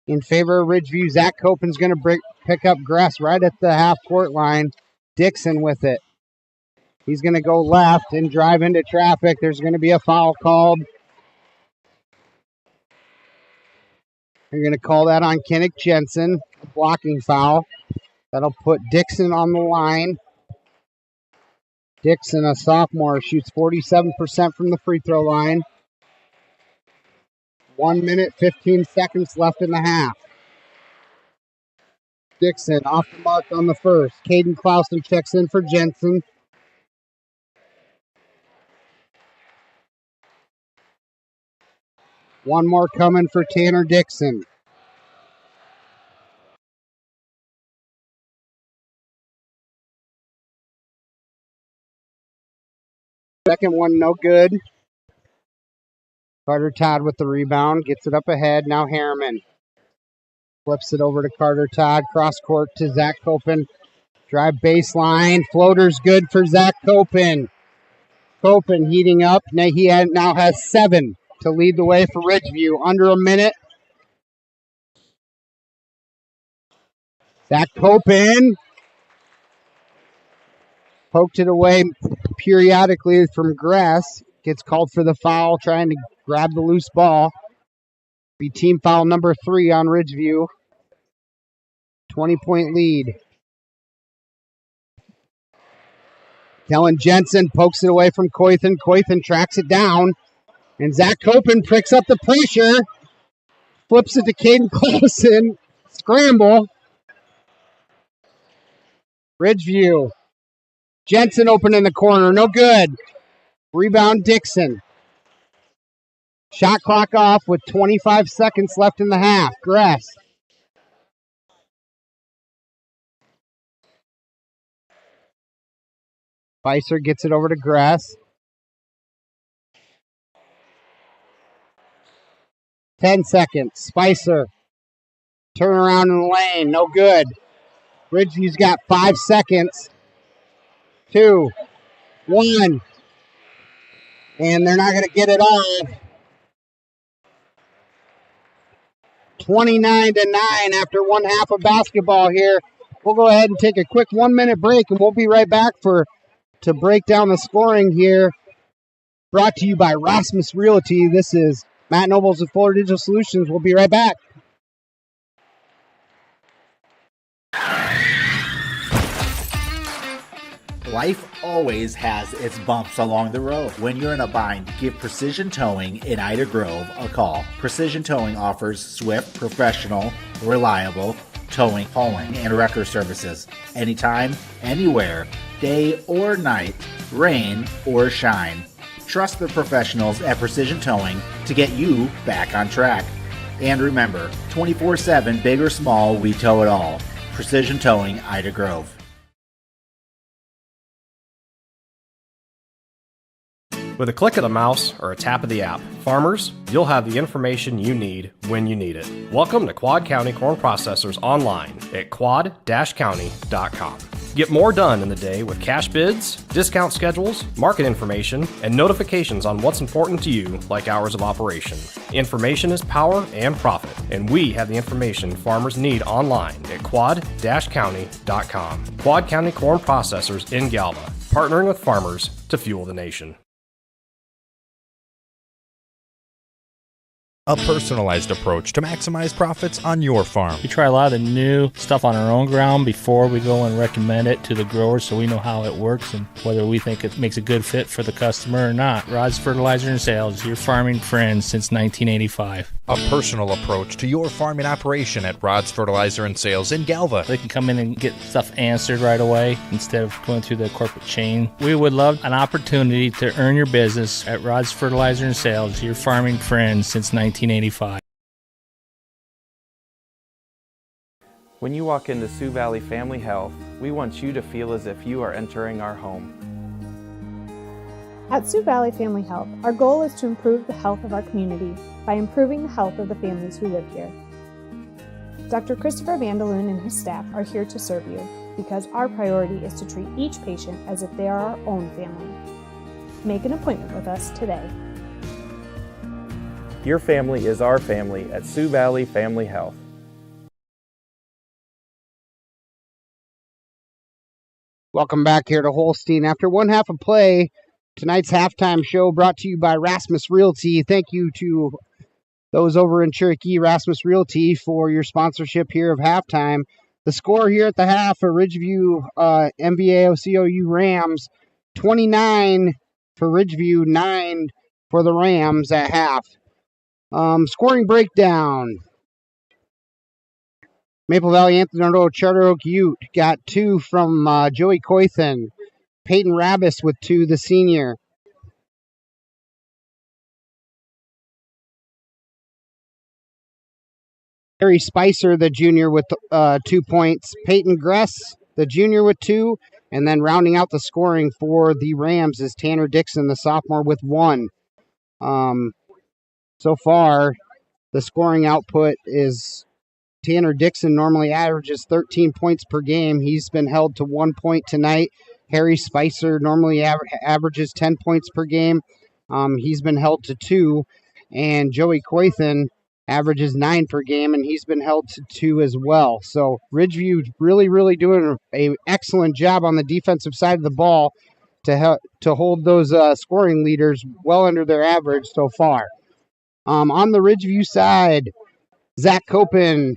in favor of Ridgeview. Zach Copen's going to pick up Gress right at the half-court line. Dixon with it. He's going to go left and drive into traffic. There's going to be a foul called. They're going to call that on Kinnick Jensen, a blocking foul. That'll put Dixon on the line. Dixon, a sophomore, shoots 47% from the free throw line. 1 minute, 15 seconds left in the half. Dixon off the mark on the first. Caden Clausen checks in for Jensen. One more coming for Tanner Dixon. Second one, no good. Carter Todd with the rebound. Gets it up ahead. Now Harriman. Flips it over to Carter Todd. Cross court to Zach Copen. Drive baseline. Floater's good for Zach Copen. Copen heating up. Now he now has 7 to lead the way for Ridgeview. Under a minute. Zach Copen poked it away periodically from Gress. Gets called for the foul, trying to grab the loose ball. Be team foul number 3 on Ridgeview. 20-point lead. Kellen Jensen pokes it away from Coythan. Coythan tracks it down. And Zach Copen picks up the pressure. Flips it to Caden Clausen. Scramble. Ridgeview. Jensen open in the corner. No good. Rebound Dixon. Shot clock off with 25 seconds left in the half. Gress. Spicer gets it over to Gress. 10 seconds. Spicer. Turn around in the lane. No good. Ridgeview's got 5 seconds. 2, 1. And they're not going to get it off. 29-9 after one half of basketball here. We'll go ahead and take a quick 1-minute break, and we'll be right back to break down the scoring here. Brought to you by Rasmus Realty. This is Matt Nobles with Fuller Digital Solutions. We'll be right back. Life always has its bumps along the road. When you're in a bind, give Precision Towing in Ida Grove a call. Precision Towing offers swift, professional, reliable towing, hauling, and wrecker services. Anytime, anywhere, day or night, rain or shine. Trust the professionals at Precision Towing to get you back on track. And remember, 24/7, big or small, we tow it all. Precision Towing, Ida Grove. With a click of the mouse or a tap of the app, farmers, you'll have the information you need when you need it. Welcome to Quad County Corn Processors online at quad-county.com. Get more done in the day with cash bids, discount schedules, market information, and notifications on what's important to you, like hours of operation. Information is power and profit, and we have the information farmers need online at quad-county.com. Quad County Corn Processors in Galva, partnering with farmers to fuel the nation. A personalized approach to maximize profits on your farm. We try a lot of the new stuff on our own ground before we go and recommend it to the growers so we know how it works and whether we think it makes a good fit for the customer or not. Rod's Fertilizer and Sales, your farming friend since 1985. A personal approach to your farming operation at Rod's Fertilizer and Sales in Galva. They can come in and get stuff answered right away instead of going through the corporate chain. We would love an opportunity to earn your business at Rod's Fertilizer and Sales, your farming friend since 1985. When you walk into Sioux Valley Family Health, we want you to feel as if you are entering our home. At Sioux Valley Family Health, our goal is to improve the health of our community by improving the health of the families who live here. Dr. Christopher Vandaloon and his staff are here to serve you because our priority is to treat each patient as if they are our own family. Make an appointment with us today. Your family is our family at Sioux Valley Family Health. Welcome back here to Holstein. After one half of play, tonight's halftime show brought to you by Rasmus Realty. Thank you to those over in Cherokee, Rasmus Realty, for your sponsorship here of halftime. The score here at the half for Ridgeview MVAOCOU Rams, 29 for Ridgeview, 9 for the Rams at half. Scoring breakdown. Maple Valley Anthony Charter Oak Ute got 2 from Joey Coythan. Peyton Rabis with 2, the senior. Harry Spicer, the junior, with 2 points. Peyton Gress, the junior, with 2. And then rounding out the scoring for the Rams is Tanner Dixon, the sophomore, with 1. So far, the scoring output is Tanner Dixon normally averages 13 points per game. He's been held to 1 point tonight. Harry Spicer normally averages 10 points per game. He's been held to 2. And Joey Coythan averages 9 per game, and he's been held to 2 as well. So Ridgeview really doing an excellent job on the defensive side of the ball to hold those scoring leaders well under their average so far. On the Ridgeview side, Zach Copen,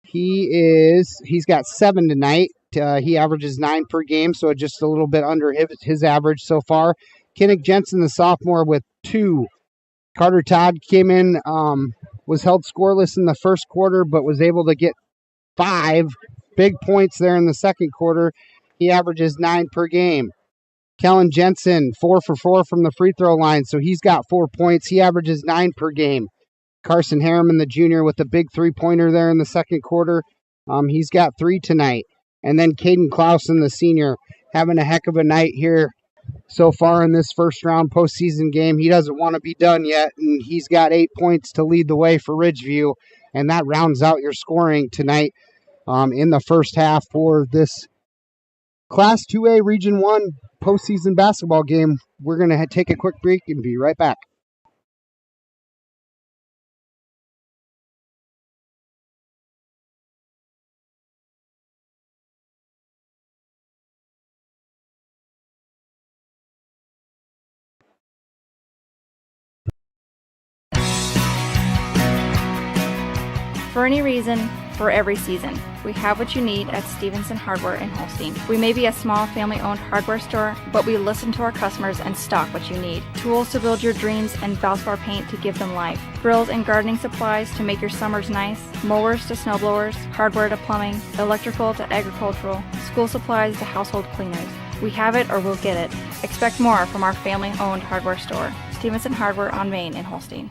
he's got 7 tonight. He averages 9 per game, so just a little bit under his average so far. Kinnick Jensen, the sophomore, with 2. Carter Todd came in, was held scoreless in the first quarter, but was able to get 5 big points there in the second quarter. He averages 9 per game. Kellen Jensen, 4 for 4 from the free throw line, so he's got 4 points. He averages 9 per game. Carson Harriman, the junior, with a big three-pointer there in the second quarter. He's got 3 tonight. And then Caden Clausen, the senior, having a heck of a night here so far in this first-round postseason game. He doesn't want to be done yet, and he's got 8 points to lead the way for Ridgeview, and that rounds out your scoring tonight in the first half for this Class 2A Region 1 postseason basketball game. We're going to take a quick break and be right back. For any reason, for every season, we have what you need at Stevenson Hardware in Holstein. We may be a small family-owned hardware store, but we listen to our customers and stock what you need. Tools to build your dreams and Valspar paint to give them life. Grills and gardening supplies to make your summers nice. Mowers to snowblowers, hardware to plumbing, electrical to agricultural, school supplies to household cleaners. We have it or we'll get it. Expect more from our family-owned hardware store. Stevenson Hardware on Main in Holstein.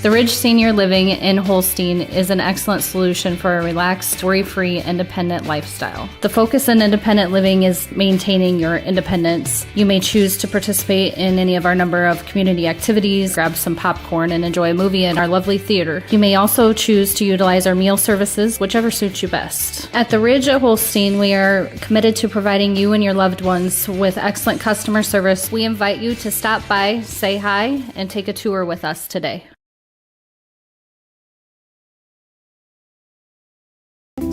The Ridge Senior Living in Holstein is an excellent solution for a relaxed, worry-free, independent lifestyle. The focus in independent living is maintaining your independence. You may choose to participate in any of our number of community activities, grab some popcorn, and enjoy a movie in our lovely theater. You may also choose to utilize our meal services, whichever suits you best. At the Ridge at Holstein, we are committed to providing you and your loved ones with excellent customer service. We invite you to stop by, say hi, and take a tour with us today.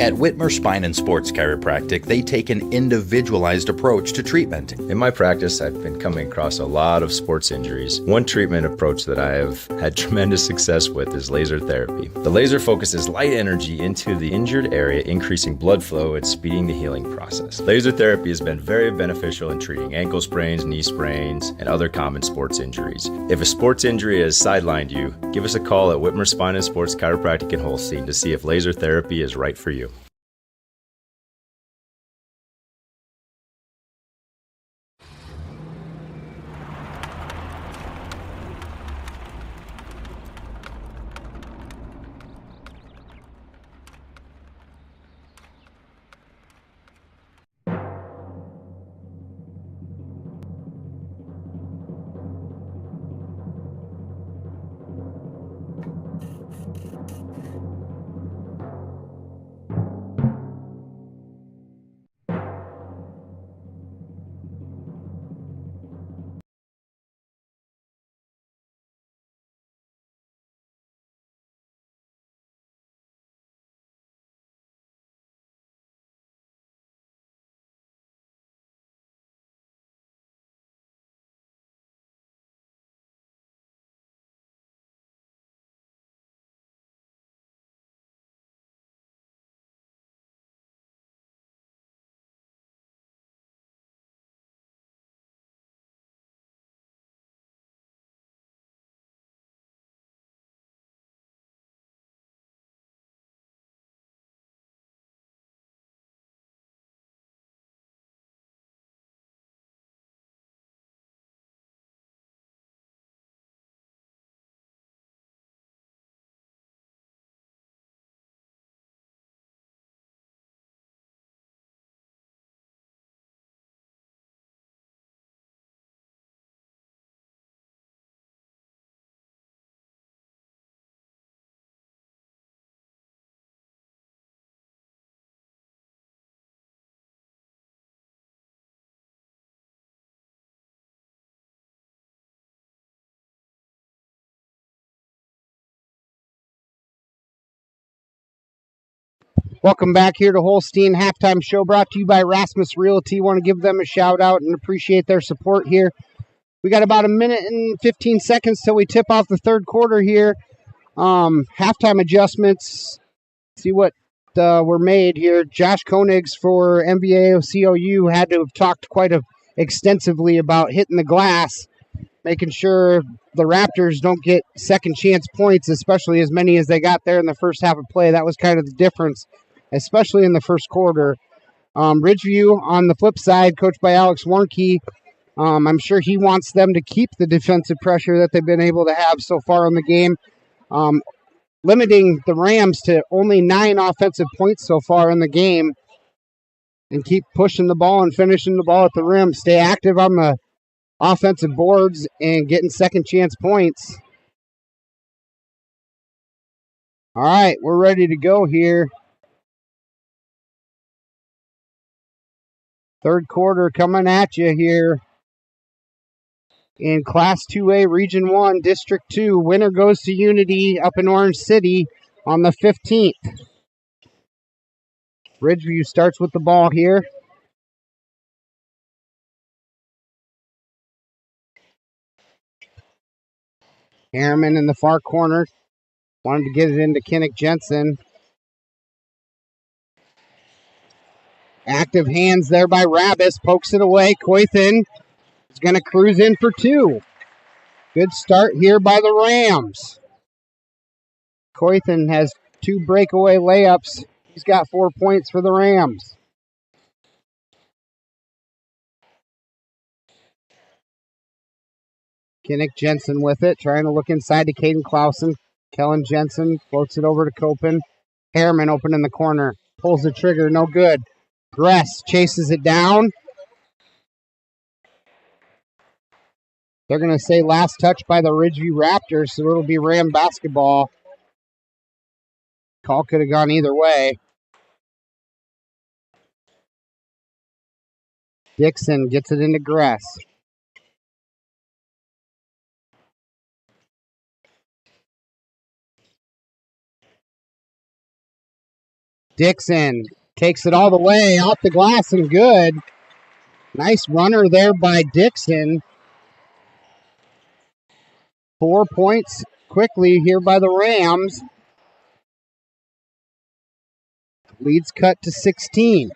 At Whitmer Spine and Sports Chiropractic, they take an individualized approach to treatment. In my practice, I've been coming across a lot of sports injuries. One treatment approach that I have had tremendous success with is laser therapy. The laser focuses light energy into the injured area, increasing blood flow and speeding the healing process. Laser therapy has been very beneficial in treating ankle sprains, knee sprains, and other common sports injuries. If a sports injury has sidelined you, give us a call at Whitmer Spine and Sports Chiropractic in Holstein to see if laser therapy is right for you. Welcome back here to Holstein Halftime Show, brought to you by Rasmus Realty. Want to give them a shout out and appreciate their support here. We got about a minute and 15 seconds till we tip off the third quarter here. Halftime adjustments. See what were made here. Josh Koenigs for MVAOCOU had to have talked quite extensively about hitting the glass, making sure the Raptors don't get second chance points, especially as many as they got there in the first half of play. That was kind of the difference, especially in the first quarter. Ridgeview, on the flip side, coached by Alex Warnke, I'm sure he wants them to keep the defensive pressure that they've been able to have so far in the game, limiting the Rams to only 9 offensive points so far in the game, and keep pushing the ball and finishing the ball at the rim. Stay active on the offensive boards and getting second chance points. All right, we're ready to go here. Third quarter coming at you here in Class 2A, Region 1, District 2. Winner goes to Unity up in Orange City on the 15th. Ridgeview starts with the ball here. Harriman in the far corner. Wanted to get it into Kinnick Jensen. Active hands there by Rabbis. Pokes it away. Coythan is going to cruise in for 2. Good start here by the Rams. Coythan has 2 breakaway layups. He's got 4 points for the Rams. Kinnick Jensen with it, trying to look inside to Caden Clausen. Kellen Jensen floats it over to Copen. Harriman open in the corner. Pulls the trigger, no good. Gress chases it down. They're going to say last touch by the Ridgeview Raptors, so it'll be Ram basketball. Call could have gone either way. Dixon gets it into Gress. Dixon takes it all the way off the glass and good. Nice runner there by Dixon. 4 points quickly here by the Rams. Leads cut to 16.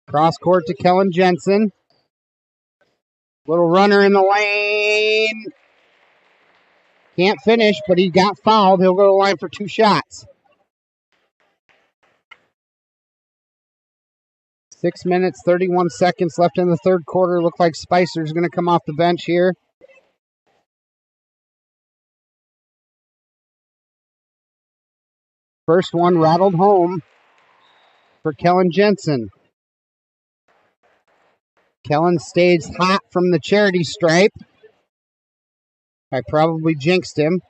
Cross court to Kellen Jensen. Little runner in the lane. Can't finish, but he got fouled. He'll go to the line for 2 shots. 6 minutes, 31 seconds left in the third quarter. Look like Spicer's going to come off the bench here. First one rattled home for Kellen Jensen. Kellen stays hot from the charity stripe. I probably jinxed him.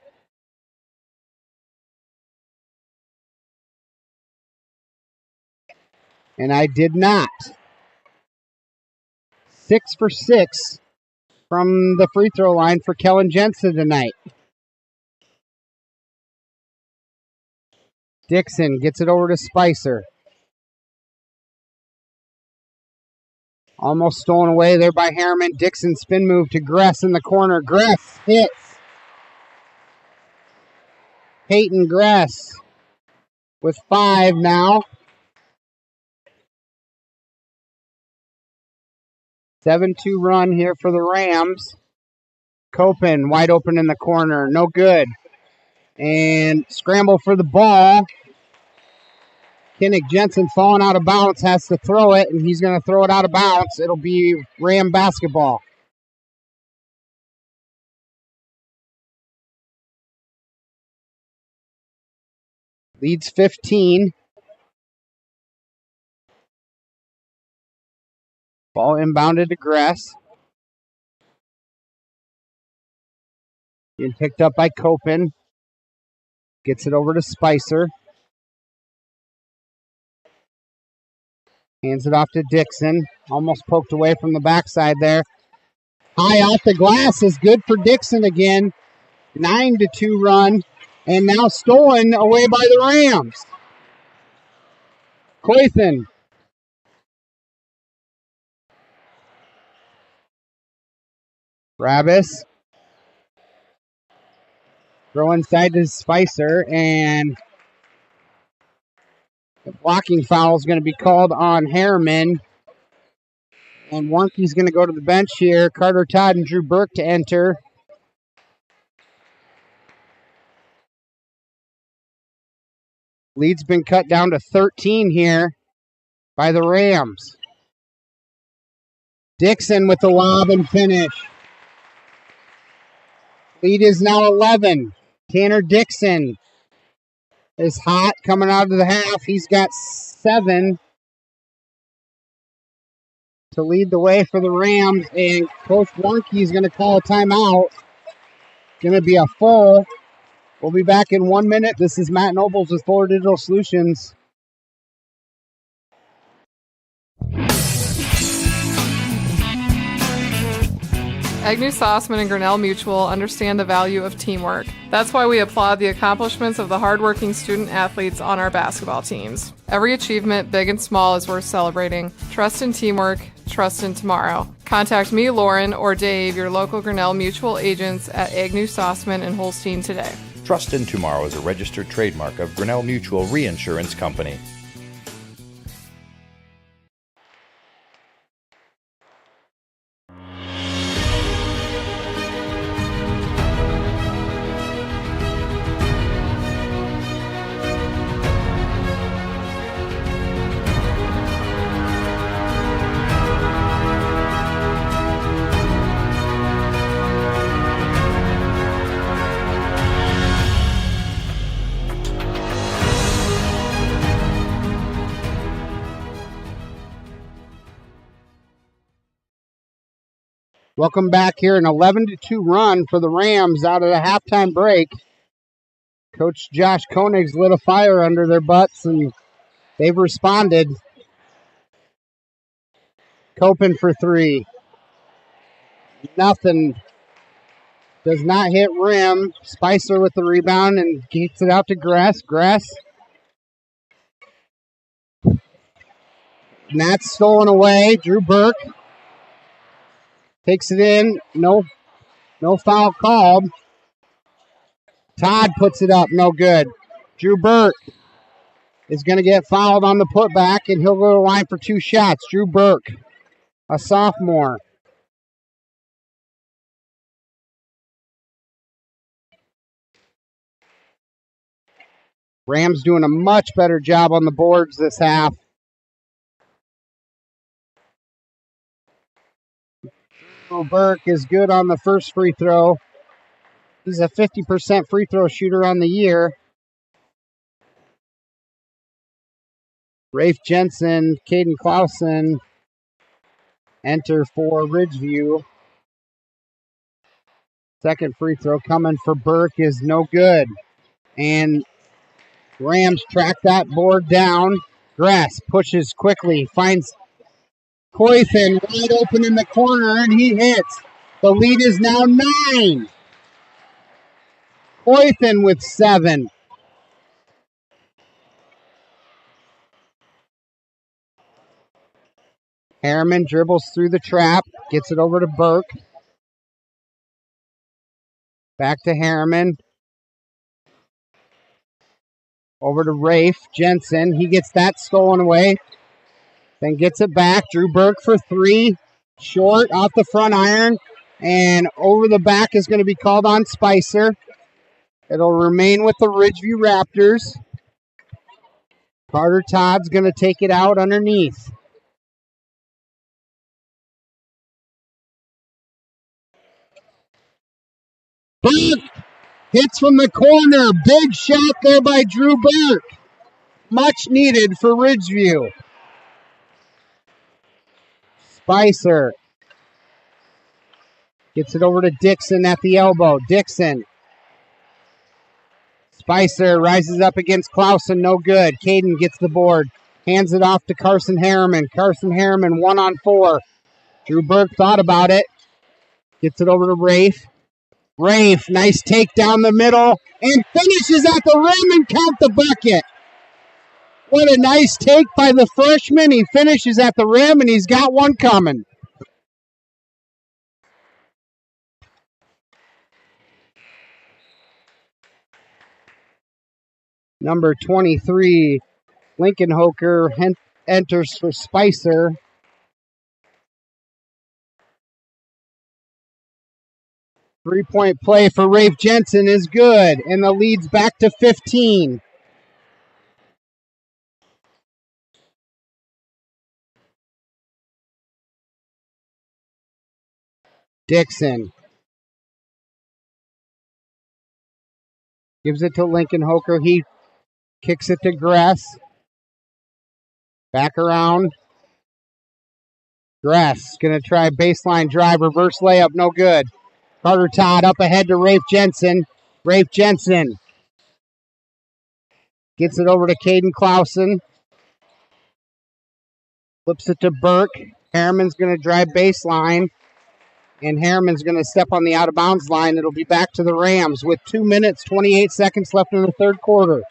And I did not. 6 for 6 from the free throw line for Kellen Jensen tonight. Dixon gets it over to Spicer. Almost stolen away there by Harriman. Dixon spin move to Gress in the corner. Gress hits. Peyton Gress with 5 now. 7-2 run here for the Rams. Copen wide open in the corner. No good. And scramble for the ball. Kinnick Jensen falling out of bounds, has to throw it, and he's going to throw it out of bounds. It'll be Ram basketball. Leads 15. Ball inbounded to Gress. Being picked up by Copen. Gets it over to Spicer. Hands it off to Dixon. Almost poked away from the backside there. High off the glass is good for Dixon again. 9-2 run. And now stolen away by the Rams. Coythan. Rabbis. Throw inside to Spicer, and the blocking foul is going to be called on Harriman. And Warnke's going to go to the bench here. Carter Todd and Drew Burke to enter. Lead's been cut down to 13 here by the Rams. Dixon with the lob and finish. Lead is now 11. Tanner Dixon is hot coming out of the half. He's got 7 to lead the way for the Rams. And Coach Warnke is going to call a timeout. Going to be a full. We'll be back in 1 minute. This is Matt Nobles with Fuller Digital Solutions. Agnew Sossman and Grinnell Mutual understand the value of teamwork. That's why we applaud the accomplishments of the hardworking student athletes on our basketball teams. Every achievement, big and small, is worth celebrating. Trust in teamwork, trust in tomorrow. Contact me, Lauren, or Dave, your local Grinnell Mutual agents at Agnew Sossman and Holstein today. Trust in Tomorrow is a registered trademark of Grinnell Mutual Reinsurance Company. Welcome back here, an 11-2 run for the Rams out of the halftime break. Coach Josh Koenig's lit a fire under their butts, and they've responded. Copen for 3. Nothing Does not hit rim. Spicer with the rebound and gets it out to Gress. Gress. And that's stolen away. Drew Burke takes it in. No foul called. Todd puts it up. No good. Drew Burke is going to get fouled on the putback, and he'll go to the line for 2 shots. Drew Burke, a sophomore. Rams doing a much better job on the boards this half. Drew Burke is good on the first free throw. He's a 50% free throw shooter on the year. Rafe Jensen, Caden Clausen enter for Ridgeview. Second free throw coming for Burke is no good. And Rams track that board down. Gress pushes quickly, finds Coythan wide open in the corner, and he hits. The lead is now 9. Coythan with 7. Harriman dribbles through the trap, gets it over to Burke. Back to Harriman. Over to Rafe Jensen. He gets that stolen away. Then gets it back. Drew Burke for 3. Short off the front iron. And over the back is going to be called on Spicer. It'll remain with the Ridgeview Raptors. Carter Todd's going to take it out underneath. Burke hits from the corner. Big shot there by Drew Burke. Much needed for Ridgeview. Spicer gets it over to Dixon at the elbow. Dixon. Spicer rises up against Clausen. No good. Caden gets the board. Hands it off to Carson Harriman. Carson Harriman 1-on-4. Drew Burke thought about it. Gets it over to Rafe. Rafe, nice take down the middle, and finishes at the rim and count the bucket. What a nice take by the freshman. He finishes at the rim, and he's got one coming. Number 23, Lincoln Hoker enters for Spicer. Three-point play for Rafe Jensen is good, and the lead's back to 15. Dixon gives it to Lincoln Hoker. He kicks it to Gress. Back around. Gress going to try baseline drive, reverse layup, no good. Carter Todd up ahead to Rafe Jensen. Rafe Jensen gets it over to Caden Clausen. Flips it to Burke. Harriman's going to drive baseline. And Harriman's going to step on the out-of-bounds line. It'll be back to the Rams with 2 minutes, 28 seconds left in the third quarter.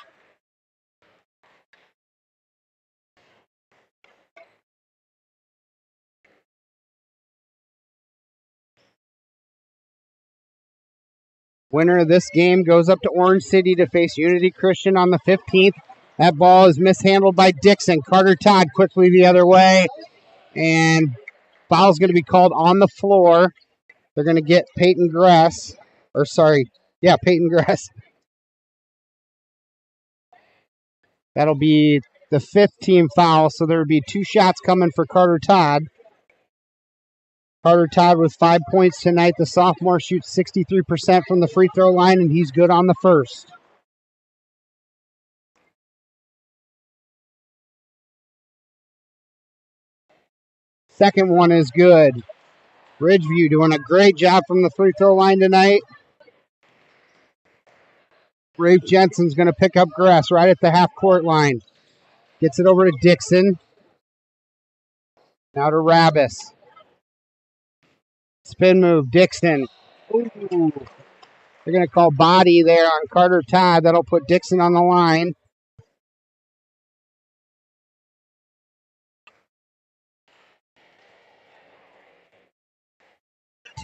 Winner of this game goes up to Orange City to face Unity Christian on the 15th. That ball is mishandled by Dixon. Carter Todd quickly the other way. And foul's going to be called on the floor. They're going to get Peyton Gress. Peyton Gress. That'll be the 5th team foul, so there will be 2 shots coming for Carter Todd. Carter Todd with 5 points tonight. The sophomore shoots 63% from the free throw line, and he's good on the first. Second one is good. Ridgeview doing a great job from the free throw line tonight. Rafe Jensen's going to pick up Gress right at the half-court line. Gets it over to Dixon. Now to Rabis. Spin move, Dixon. Ooh, They're going to call body there on Carter Todd. That'll put Dixon on the line.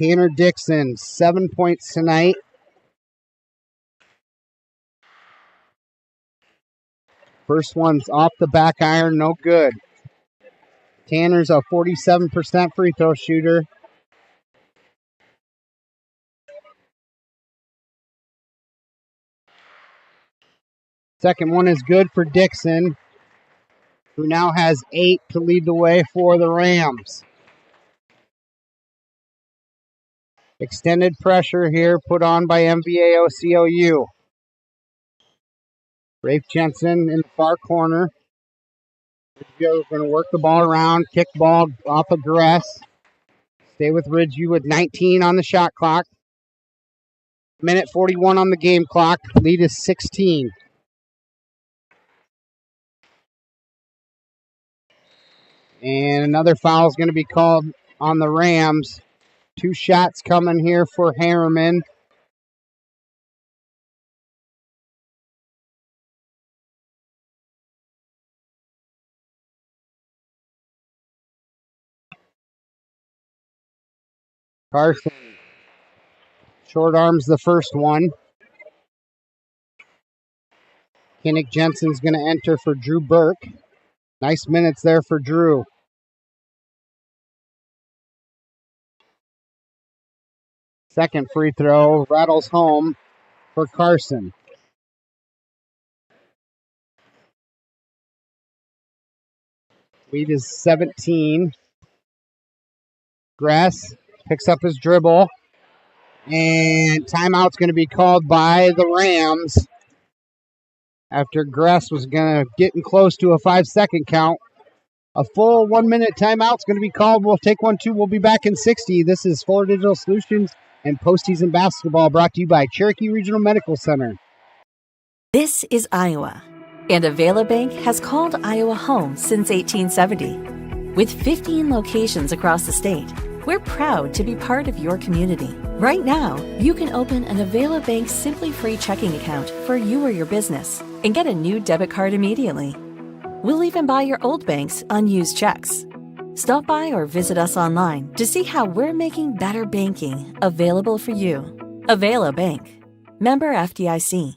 Tanner Dixon, 7 points tonight. First one's off the back iron, no good. Tanner's a 47% free throw shooter. Second one is good for Dixon, who now has 8 to lead the way for the Rams. Extended pressure here put on by MVAOCOU. Rafe Jensen in the far corner. Ridgeview going to work the ball around, kick ball off of Gress. Stay with Ridgeview with 19 on the shot clock. Minute 41 on the game clock. Lead is 16. And another foul is going to be called on the Rams. 2 shots coming here for Harriman. Carson short arms the first one. Kinnick Jensen's going to enter for Drew Burke. Nice minutes there for Drew. Second free throw rattles home for Carson. Lead is 17. Gress picks up his dribble. And timeout's going to be called by the Rams. After Gress was going to getting close to a 5-second count. A full 1 minute timeout's going to be called. We'll take 1, 2. We'll be back in 60. This is Fuller Digital Solutions and postseason basketball brought to you by Cherokee Regional Medical Center. This is Iowa, and Avela Bank has called Iowa home since 1870. With 15 locations across the state, we're proud to be part of your community. Right now, you can open an Avela Bank Simply Free checking account for you or your business and get a new debit card immediately. We'll even buy your old bank's unused checks. Stop by or visit us online to see how we're making better banking available for you. Avela Bank. Member FDIC.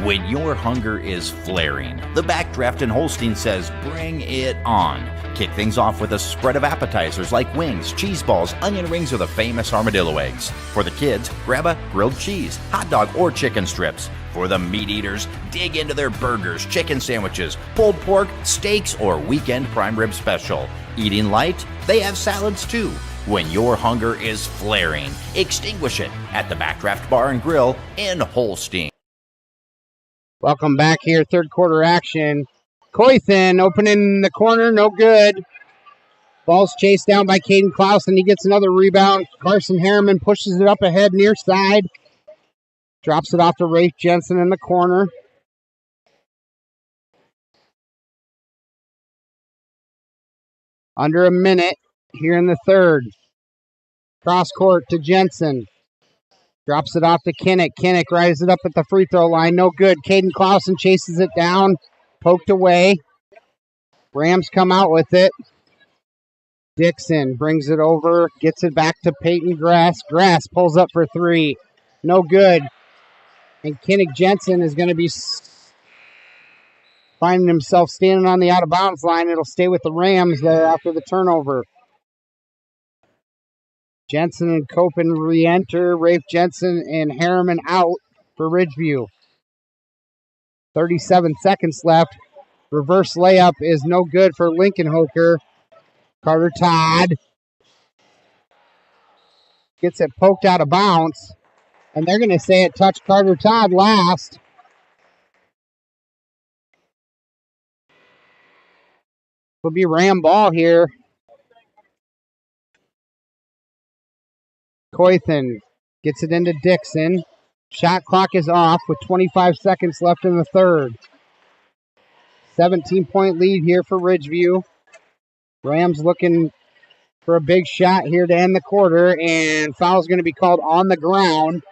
When your hunger is flaring, the Backdraft in Holstein says bring it on. Kick things off with a spread of appetizers like wings, cheese balls, onion rings, or the famous armadillo eggs. For the kids, grab a grilled cheese, hot dog, or chicken strips. For the meat eaters, dig into their burgers, chicken sandwiches, pulled pork, steaks, or weekend prime rib special. Eating light? They have salads too. When your hunger is flaring, extinguish it at the Backdraft Bar and Grill in Holstein. Welcome back here, third quarter action. Coythen opening in the corner, no good. Ball's chased down by Caden Klaus, and he gets another rebound. Carson Harriman pushes it up ahead near side. Drops it off to Rafe Jensen in the corner. Under a minute here in the third. Cross court to Jensen. Drops it off to Kinnick. Kinnick rises it up at the free throw line. No good. Caden Clausen chases it down. Poked away. Rams come out with it. Dixon brings it over. Gets it back to Peyton Grass. Grass pulls up for 3. No good. And Kinnick Jensen is going to be finding himself standing on the out-of-bounds line. It'll stay with the Rams there after the turnover. Jensen and Copen re-enter. Rafe Jensen and Harriman out for Ridgeview. 37 seconds left. Reverse layup is no good for Lincoln Hoker. Carter Todd gets it poked out of bounds. And they're going to say it touched Carter Todd last. Will be Ram ball here. Coythen gets it into Dixon. Shot clock is off with 25 seconds left in the third. 17-point lead here for Ridgeview. Rams looking for a big shot here to end the quarter, and foul's going to be called on the ground.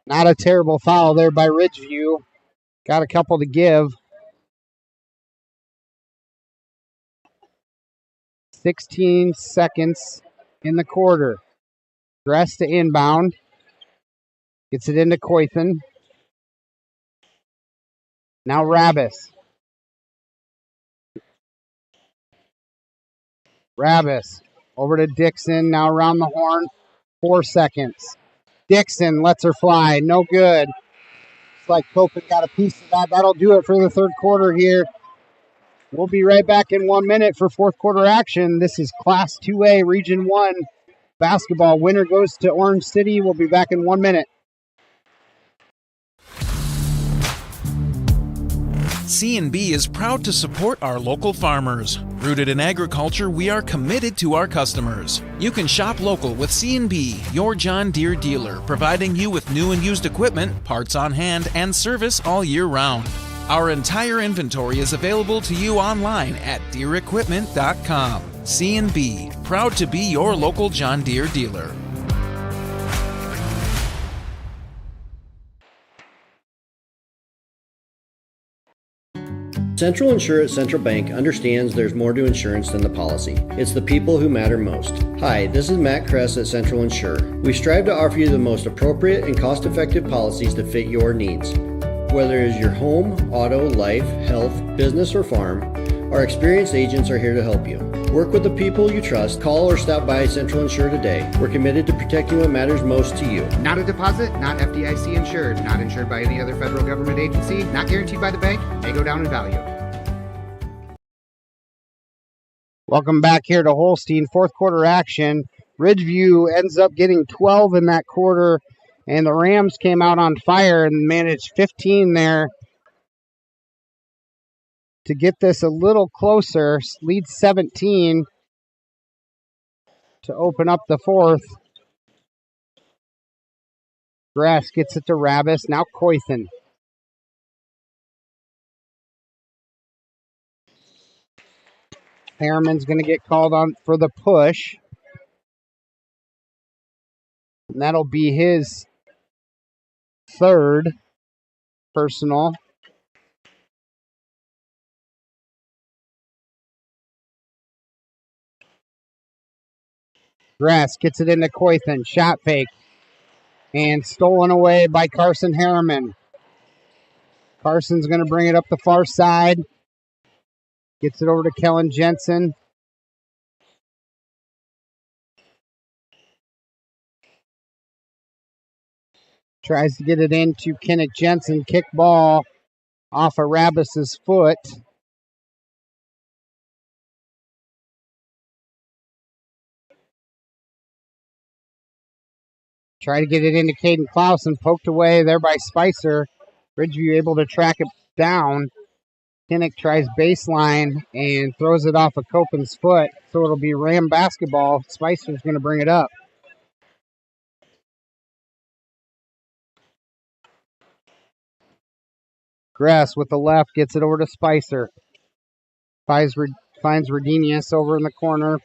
Not a terrible foul there by Ridgeview. Got a couple to give. 16 seconds in the quarter. Dress to inbound. Gets it into Coythan. Now Rabbis. Rabbis over to Dixon. Now around the horn. 4 seconds. Dixon lets her fly. No good. It's like Copen got a piece of that. That'll do it for the third quarter here. We'll be right back in 1 minute for fourth quarter action. This is Class 2A Region 1 basketball. Winner goes to Orange City. We'll be back in 1 minute. C&B is proud to support our local farmers. Rooted in agriculture, we are committed to our customers. You can shop local with C&B, your John Deere dealer, providing you with new and used equipment, parts on hand, and service all year round. Our entire inventory is available to you online at DeereEquipment.com. C&B, proud to be your local John Deere dealer. Central Insure at Central Bank understands there's more to insurance than the policy. It's the people who matter most. Hi, this is Matt Kress at Central Insure. We strive to offer you the most appropriate and cost-effective policies to fit your needs. Whether it is your home, auto, life, health, business, or farm, our experienced agents are here to help you. Work with the people you trust. Call or stop by Central Insure today. We're committed to protecting what matters most to you. Not a deposit, not FDIC insured, not insured by any other federal government agency, not guaranteed by the bank, may go down in value. Welcome back here to Holstein. Fourth quarter action. Ridgeview ends up getting 12 in that quarter, and the Rams came out on fire and managed 15 there to get this a little closer. Lead 17 to open up the fourth. Grass gets it to Rabbis. Now Coythan. Harriman's going to get called on for the push. And that'll be his third personal. Grass gets it into Coythan. Shot fake. And stolen away by Carson Harriman. Carson's going to bring it up the far side. Gets it over to Kellen Jensen. Tries to get it into Kinnick Jensen. Kick ball off of Rabbis's foot. Try to get it into Caden Clausen. Poked away there by Spicer. Ridgeview able to track it down. Kinnick tries baseline and throws it off of Copen's foot. So it'll be Ram basketball. Spicer's going to bring it up. Grass with the left gets it over to Spicer. Finds Redenius over in the corner.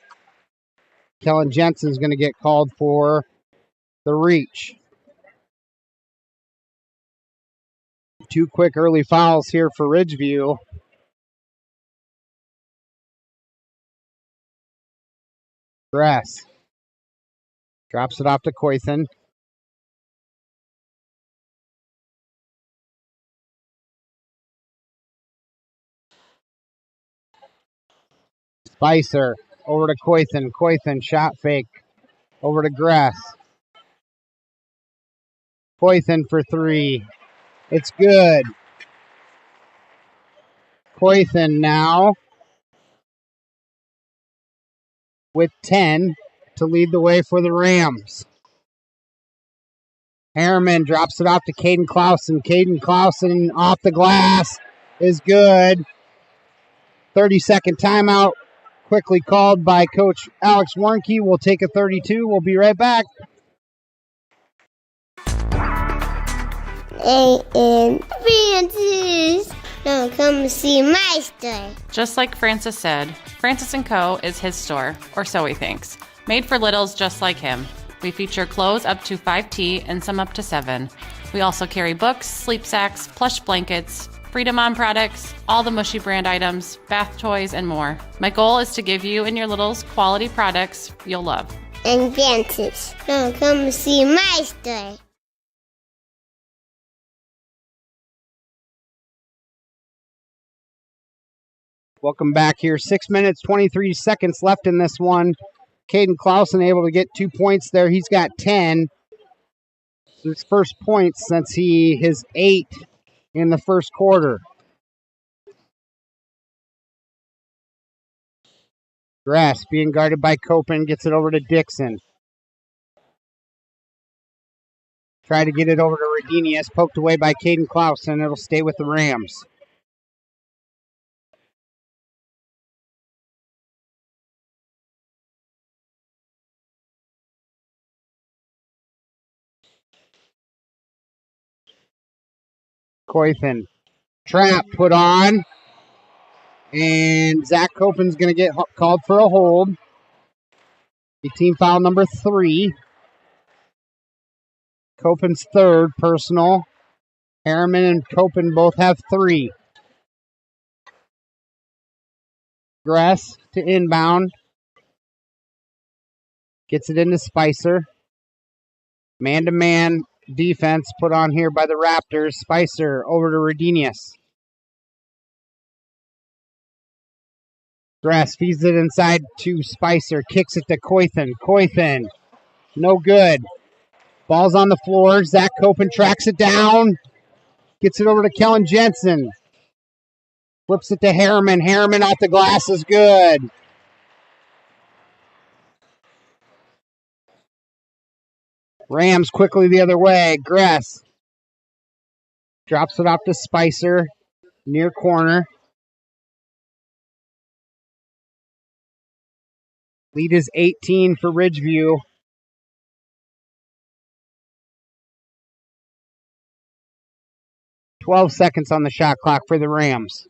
Kellen Jensen's going to get called for the reach. Two quick early fouls here for Ridgeview. Grass drops it off to Coythan. Spicer over to Coythan. Coythan shot fake over to Grass. Coythan for three. It's good. Coythan now with 10 to lead the way for the Rams. Harriman drops it off to Caden Clausen. Caden Clausen off the glass is good. 30-second timeout quickly called by Coach Alex Warnke. We'll take a 32. We'll be right back. And Francis. No, come see my store. Just like Francis said, Francis & Co. is his store, or so he thinks. Made for littles just like him. We feature clothes up to 5T and some up to 7. We also carry books, sleep sacks, plush blankets, Freedom On products, all the Mushy brand items, bath toys, and more. My goal is to give you and your littles quality products you'll love. And Francis, no, come see my store. Welcome back here. 6 minutes, 23 seconds left in this one. Caden Clausen able to get 2 points there. He's got 10. His first points since his 8 in the first quarter. Grass being guarded by Copen, gets it over to Dixon. Try to get it over to Redinius, poked away by Caden Clausen. It'll stay with the Rams. Coythan. Trap put on. And Zach Copen's going to get called for a hold. Team foul number 3. Copen's third personal. Harriman and Copen both have 3. Grass to inbound. Gets it into Spicer. Man-to-man defense put on here by the Raptors. Spicer over to Redinius. Grass feeds it inside to Spicer. Kicks it to Coythan. Coythan, no good. Ball's on the floor. Zach Copen tracks it down. Gets it over to Kellen Jensen. Flips it to Harriman. Harriman off the glass is good. Rams quickly the other way. Grass drops it off to Spicer. Near corner. Lead is 18 for Ridgeview. $12 seconds on the shot clock for the Rams.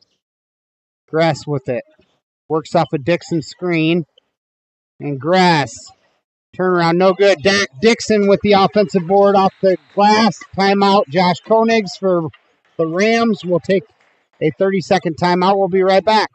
Grass with it. Works off a Dixon screen. And Grass. Turnaround, no good. Dixon with the offensive board off the glass. Timeout, Josh Koenigs for the Rams. We'll take a 30-second timeout. We'll be right back.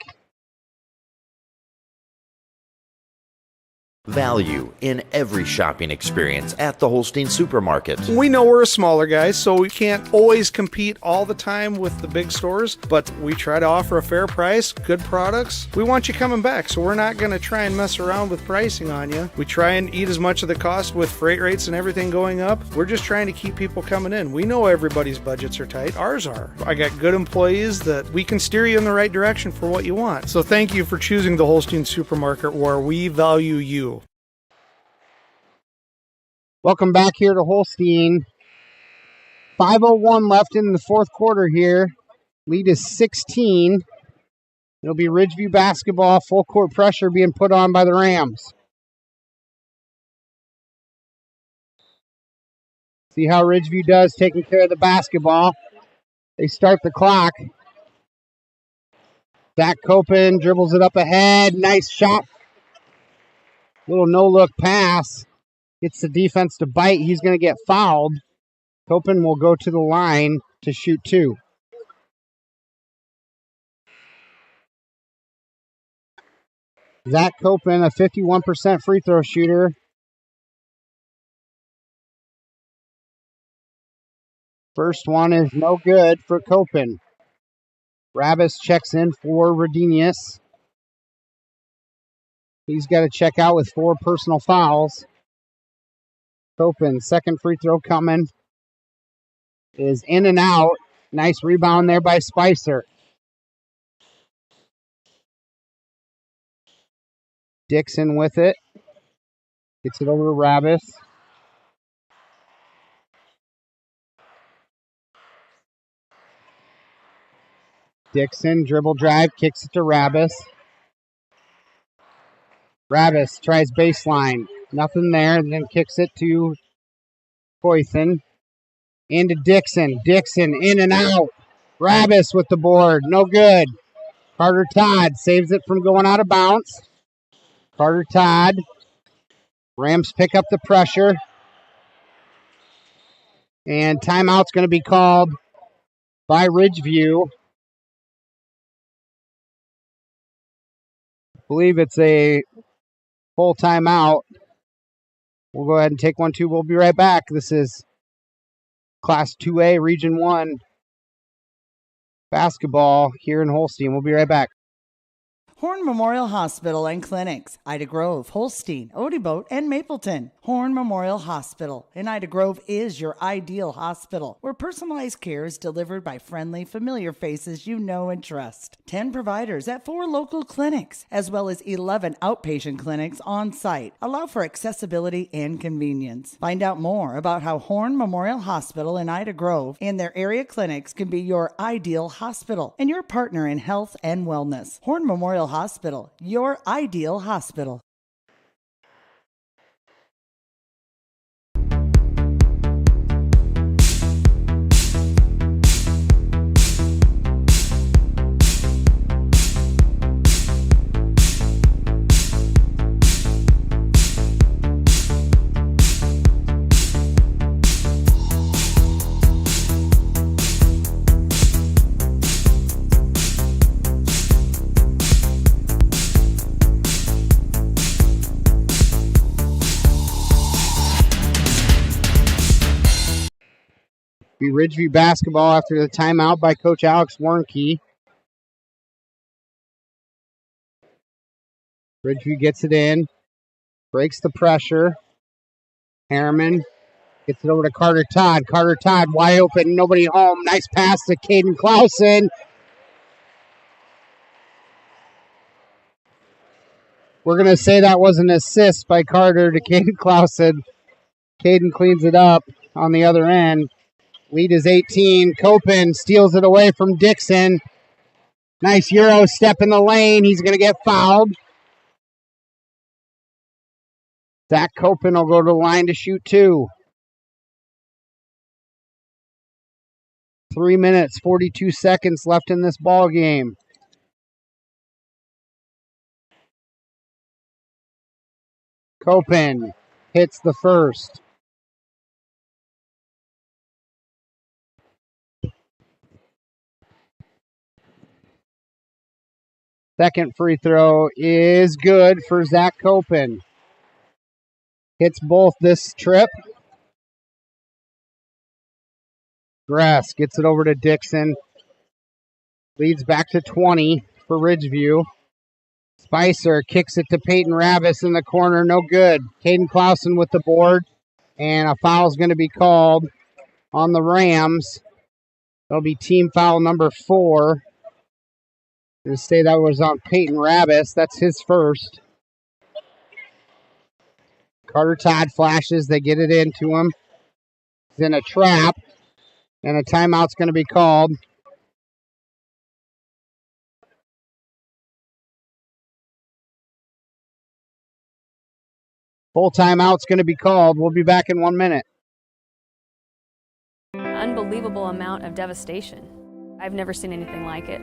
Value in every shopping experience at the Holstein Supermarket. We know we're a smaller guy, so we can't always compete all the time with the big stores, but we try to offer a fair price, good products. We want you coming back, so we're not going to try and mess around with pricing on you. We try and eat as much of the cost with freight rates and everything going up. We're just trying to keep people coming in. We know everybody's budgets are tight. Ours are. I got good employees that we can steer you in the right direction for what you want. So thank you for choosing the Holstein Supermarket, where we value you. Welcome back here to Holstein. 5:01 left in the fourth quarter here. Lead is 16. It'll be Ridgeview basketball. Full court pressure being put on by the Rams. See how Ridgeview does taking care of the basketball. They start the clock. Zach Copen dribbles it up ahead. Nice shot. Little no-look pass. Gets the defense to bite. He's going to get fouled. Copen will go to the line to shoot 2. Zach Copen, a 51% free throw shooter. First one is no good for Copen. Rabbis checks in for Redinius. He's got to check out with 4 personal fouls. Copen, second free throw coming. Is in and out. Nice rebound there by Spicer. Dixon with it. Gets it over to Rabbis. Dixon, dribble drive, kicks it to Rabbis. Rabbis tries baseline. Nothing there, then kicks it to Coythan. Into Dixon. Dixon in and out. Rabbis with the board. No good. Carter Todd saves it from going out of bounds. Carter Todd. Rams pick up the pressure. And timeout's going to be called by Ridgeview. I believe it's a full timeout. We'll go ahead and take 1-2. We'll be right back. This is Class 2A Region 1 basketball here in Holstein. We'll be right back. Horn Memorial Hospital and Clinics, Ida Grove, Holstein, Odeboat, and Mapleton. Horn Memorial Hospital in Ida Grove is your ideal hospital, where personalized care is delivered by friendly, familiar faces you know and trust. 10 providers at 4 local clinics, as well as 11 outpatient clinics on site, allow for accessibility and convenience. Find out more about how Horn Memorial Hospital in Ida Grove and their area clinics can be your ideal hospital and your partner in health and wellness. Horn Memorial Hospital, your ideal hospital. Be Ridgeview basketball after the timeout by Coach Alex Warnke. Ridgeview gets it in, breaks the pressure. Harriman gets it over to Carter Todd. Carter Todd wide open, nobody home. Nice pass to Caden Clausen. We're going to say that was an assist by Carter to Caden Clausen. Caden cleans it up on the other end. Lead is 18. Copen steals it away from Dixon. Nice Euro step in the lane. He's going to get fouled. Zach Copen will go to the line to shoot 2. 3 minutes, 42 seconds left in this ball game. Copen hits the first. Second free throw is good for Zach Copen. Hits both this trip. Gress gets it over to Dixon. Leads back to 20 for Ridgeview. Spicer kicks it to Peyton Ravis in the corner. No good. Caden Clausen with the board. And a foul is going to be called on the Rams. That'll be team foul number 4. Going to say that was on Peyton Ravis. That's his first. Carter Todd flashes. They get it into him. He's in a trap. And a timeout's going to be called. Full timeout's going to be called. We'll be back in 1 minute. Unbelievable amount of devastation. I've never seen anything like it.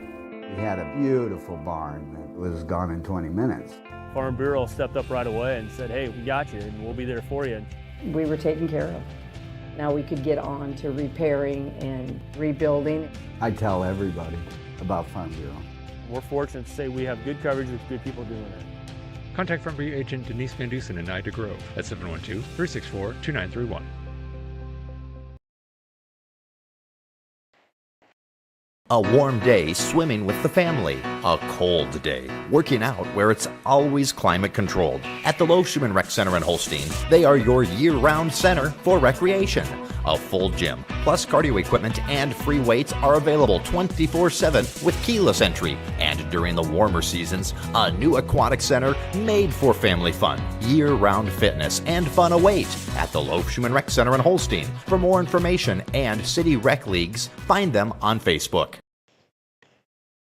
We had a beautiful barn that was gone in 20 minutes. Farm Bureau stepped up right away and said, hey, we got you and we'll be there for you. We were taken care of. Now we could get on to repairing and rebuilding. I tell everybody about Farm Bureau. We're fortunate to say we have good coverage with good people doing it. Contact Farm Bureau agent Denise Van Dusen in Ida Grove at 712-364-2931. A warm day swimming with the family. A cold day working out where it's always climate controlled. At the Loeschman Rec Center in Holstein, they are your year-round center for recreation. A full gym, plus cardio equipment and free weights are available 24/7 with keyless entry. And during the warmer seasons, a new aquatic center made for family fun. Year-round fitness and fun await at the Loeschman Rec Center in Holstein. For more information and city rec leagues, find them on Facebook.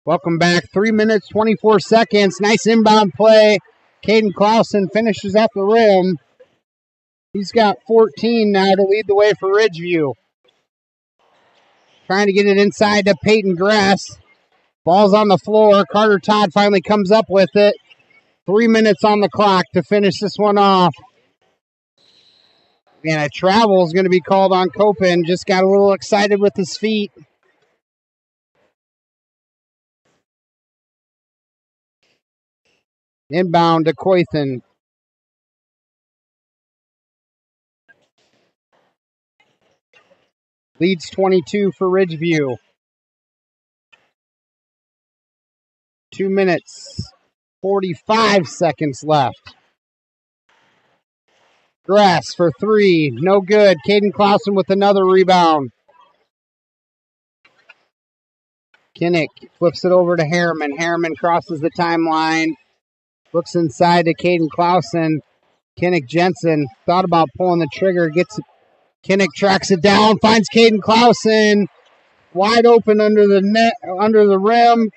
Welcome back. 3 minutes, 24 seconds. Nice inbound play. Caden Clausen finishes at the rim. He's got 14 now to lead the way for Ridgeview. trying to get it inside to Peyton Gress. Ball's on the floor. Carter Todd finally comes up with it. 3 minutes on the clock to finish this one off. And a travel is going to be called on Copen. Just got a little excited with his feet. Inbound to Coythen. Leads 22 for Ridgeview. 2 minutes, 45 seconds left. Grass for three, no good. Caden Clausen with another rebound. Kinnick flips it over to Harriman. Harriman crosses the timeline. Looks inside to Caden Clausen. Kinnick Jensen thought about pulling the trigger. Kinnick tracks it down, finds Caden Clausen wide open under the net, under the rim,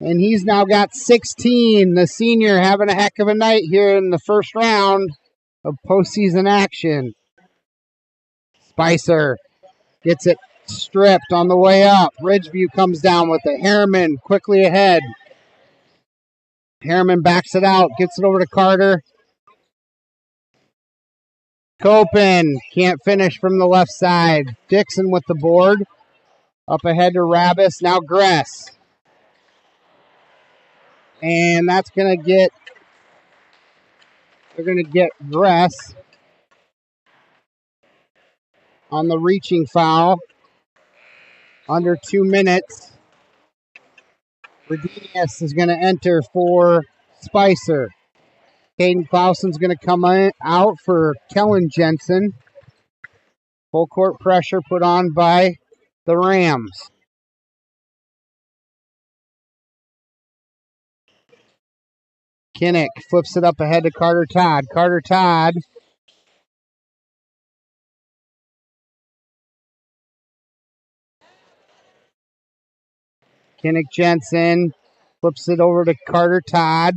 and he's now got 16. The senior having a heck of a night here in the first round of postseason action. Spicer gets it stripped on the way up. Ridgeview comes down with it. Harriman quickly ahead. Harriman backs it out, gets it over to Carter. Copen can't finish from the left side. Dixon with the board. Up ahead to Rabis. Now Gress. And that's going to get, they're going to get Gress on the reaching foul. Under 2 minutes. Redinius is going to enter for Spicer. Caden Clausen's going to come out for Kellen Jensen. Full court pressure put on by the Rams. Kinnick flips it up ahead to Carter Todd. Carter Todd Kinnick Jensen flips it over to Carter Todd.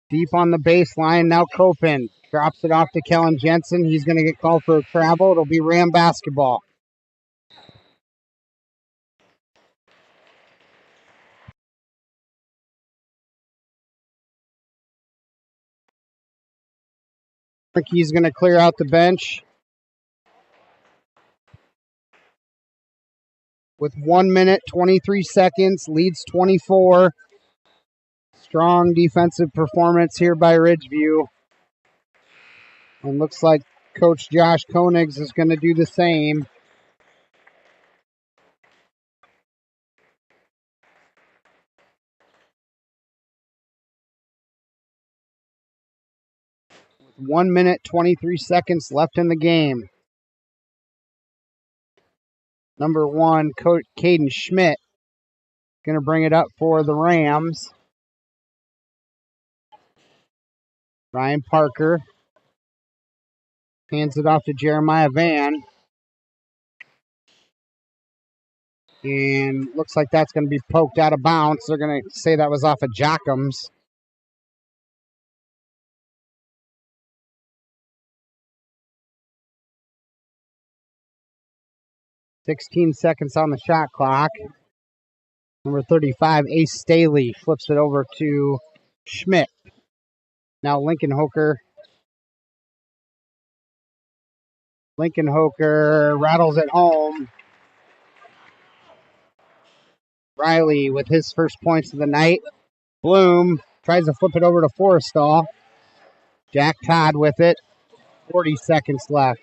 Deep on the baseline. Now Copen drops it off to Kellen Jensen. He's going to get called for a travel. It'll be Ram basketball. He's going to clear out the bench. With 1 minute, 23 seconds, leads 24. Strong defensive performance here by Ridgeview. And looks like Coach Josh Koenigs is going to do the same. With 1 minute, 23 seconds left in the game. Number one, Coach Caden Schmidt going to bring it up for the Rams. Ryan Parker hands it off to Jeremiah Van. And looks like that's going to be poked out of bounds. They're going to say that was off of Jockums. .16 seconds on the shot clock. Number 35, Ace Staley, flips it over to Schmidt. Now Lincoln Hoker rattles it home. Riley with his first points of the night. Bloom tries to flip it over to Forrestal. Jack Todd with it. 40 seconds left.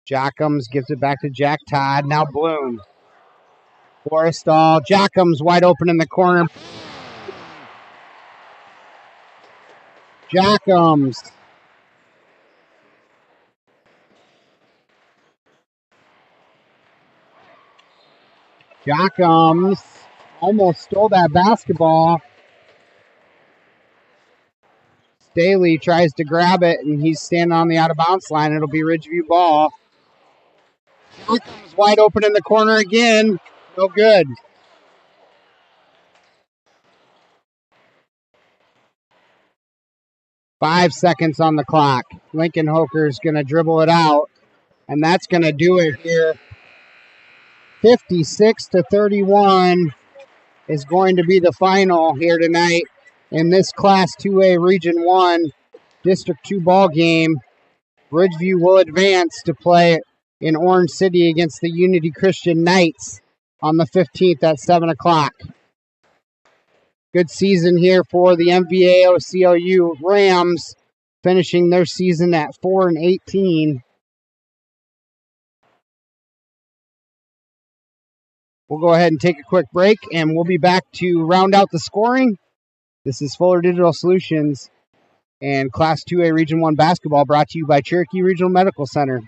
Jockums gives it back to Jack Todd. Now Bloom. Forrestal. Jockums wide open in the corner. Jockums. Jockums almost stole that basketball. Staley tries to grab it, and he's standing on the out-of-bounds line. It'll be Ridgeview ball. Jockums wide open in the corner again. No good. Five seconds on the clock. Lincoln Hoker's going to dribble it out, and that's going to do it here 56-31 is going to be the final here tonight in this Class 2A Region 1 District 2 ball game. Bridgeview will advance to play in Orange City against the Unity Christian Knights on the 15th at 7 o'clock. Good season here for the MVAOCU Rams, finishing their season at 4-18. We'll go ahead and take a quick break, and we'll be back to round out the scoring. This is Fuller Digital Solutions and Class 2A Region 1 basketball, brought to you by Cherokee Regional Medical Center.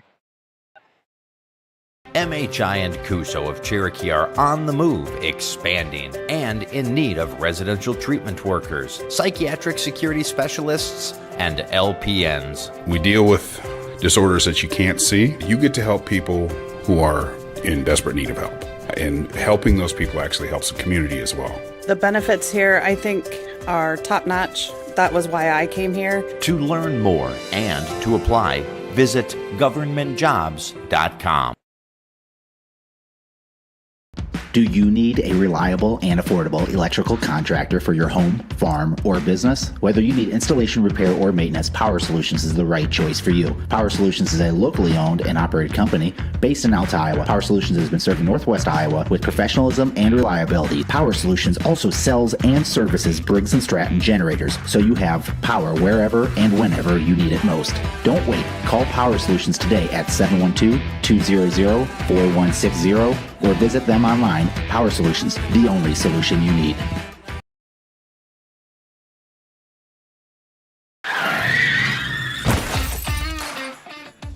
MHI and CUSO of Cherokee are on the move, expanding, and in need of residential treatment workers, psychiatric security specialists, and LPNs. We deal with disorders that you can't see. You get to help people who are in desperate need of help. And helping those people actually helps the community as well. The benefits here, I think, are top-notch. That was why I came here. To learn more and to apply, visit governmentjobs.com. Do you need a reliable and affordable electrical contractor for your home, farm, or business? Whether you need installation, repair, or maintenance, Power Solutions is the right choice for you. Power Solutions is a locally owned and operated company based in Alta, Iowa. Power Solutions has been serving Northwest Iowa with professionalism and reliability. Power Solutions also sells and services Briggs & Stratton generators, so you have power wherever and whenever you need it most. Don't wait. Call Power Solutions today at 712-200-4160 or visit them online. Power Solutions, the only solution you need.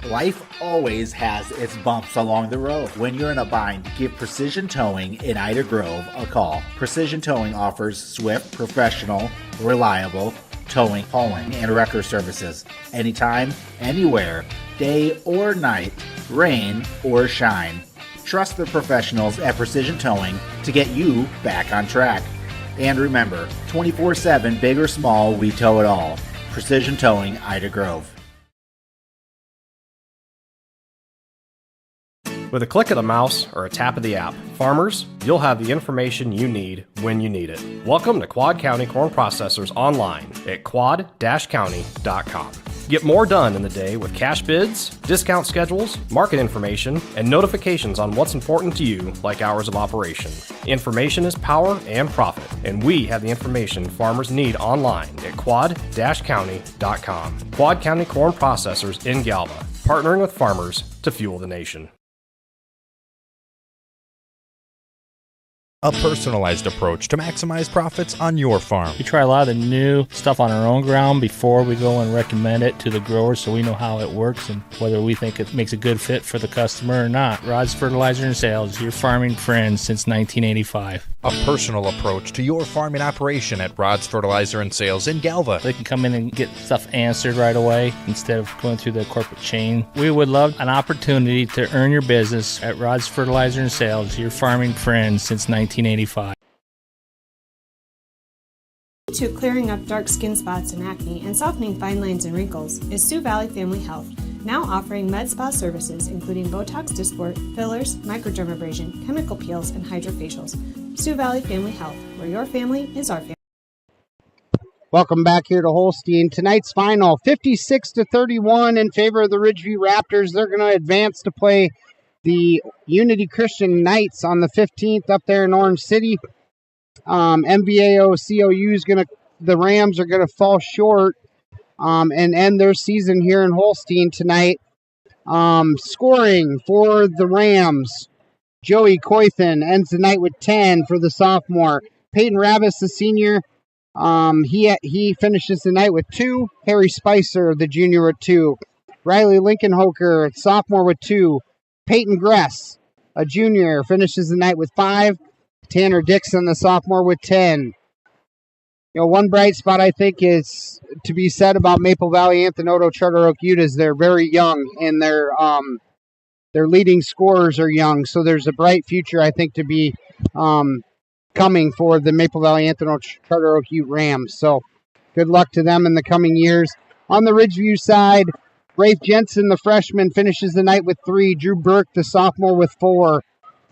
Life always has its bumps along the road. When you're in a bind, give Precision Towing in Ida Grove a call. Precision Towing offers swift, professional, reliable towing, hauling, and wrecker services. Anytime, anywhere, day or night, rain or shine. Trust the professionals at Precision Towing to get you back on track. And remember, 24/7, big or small, we tow it all. Precision Towing, Ida Grove. With a click of the mouse or a tap of the app, farmers, you'll have the information you need when you need it. Welcome to Quad County Corn Processors online at quad-county.com. Get more done in the day with cash bids, discount schedules, market information, and notifications on what's important to you, like hours of operation. Information is power and profit, and we have the information farmers need online at quad-county.com. Quad County Corn Processors in Galva, partnering with farmers to fuel the nation. A personalized approach to maximize profits on your farm. We try a lot of the new stuff on our own ground before we go and recommend it to the growers, so we know how it works and whether we think it makes a good fit for the customer or not. Rod's Fertilizer and Sales, your farming friend since 1985. A personal approach to your farming operation at Rod's Fertilizer and Sales in Galva. They can come in and get stuff answered right away instead of going through the corporate chain. We would love an opportunity to earn your business at Rod's Fertilizer and Sales, your farming friend since 1985. To clearing up dark skin spots and acne and softening fine lines and wrinkles is Sioux Valley Family Health, now offering med spa services including Botox Dysport, fillers, microdermabrasion, chemical peels, and hydrofacials. Sioux Valley Family Health, where your family is our family. Welcome back here to Holstein. Tonight's final, 56-31 in favor of the Ridgeview Raptors. They're going to advance to play the Unity Christian Knights on the 15th up there in Orange City. MVAOCOU is the Rams are going to fall short and end their season here in Holstein tonight. Scoring for the Rams, Joey Coythan ends the night with 10 for the sophomore. Peyton Ravis, the senior, he finishes the night with 2. Harry Spicer, the junior, with 2. Riley Lincolnhoker, sophomore, with 2. Peyton Gress, a junior, finishes the night with 5. Tanner Dixon, the sophomore, with 10. One bright spot I think is to be said about Maple Valley Anthony Charter Oak Utes. They're very young, and their leading scorers are young. So there's a bright future I think to be coming for the Maple Valley Anthony Charter Oak Ute Rams. So good luck to them in the coming years. On the Ridgeview side, Rafe Jensen, the freshman, finishes the night with 3. Drew Burke, the sophomore, with 4.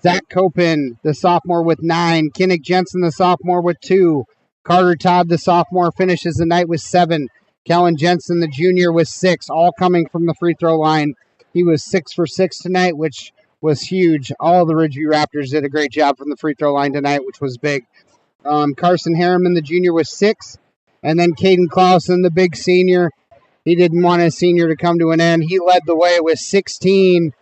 Zach Copen, the sophomore, with 9. Kinnick Jensen, the sophomore, with 2. Carter Todd, the sophomore, finishes the night with 7. Kellen Jensen, the junior, with 6, all coming from the free throw line. He was 6 for 6 tonight, which was huge. All of the Ridgeview Raptors did a great job from the free throw line tonight, which was big. Carson Harriman, the junior, was 6. And then Caden Clausen, the big senior. He didn't want his senior to come to an end. He led the way with 16,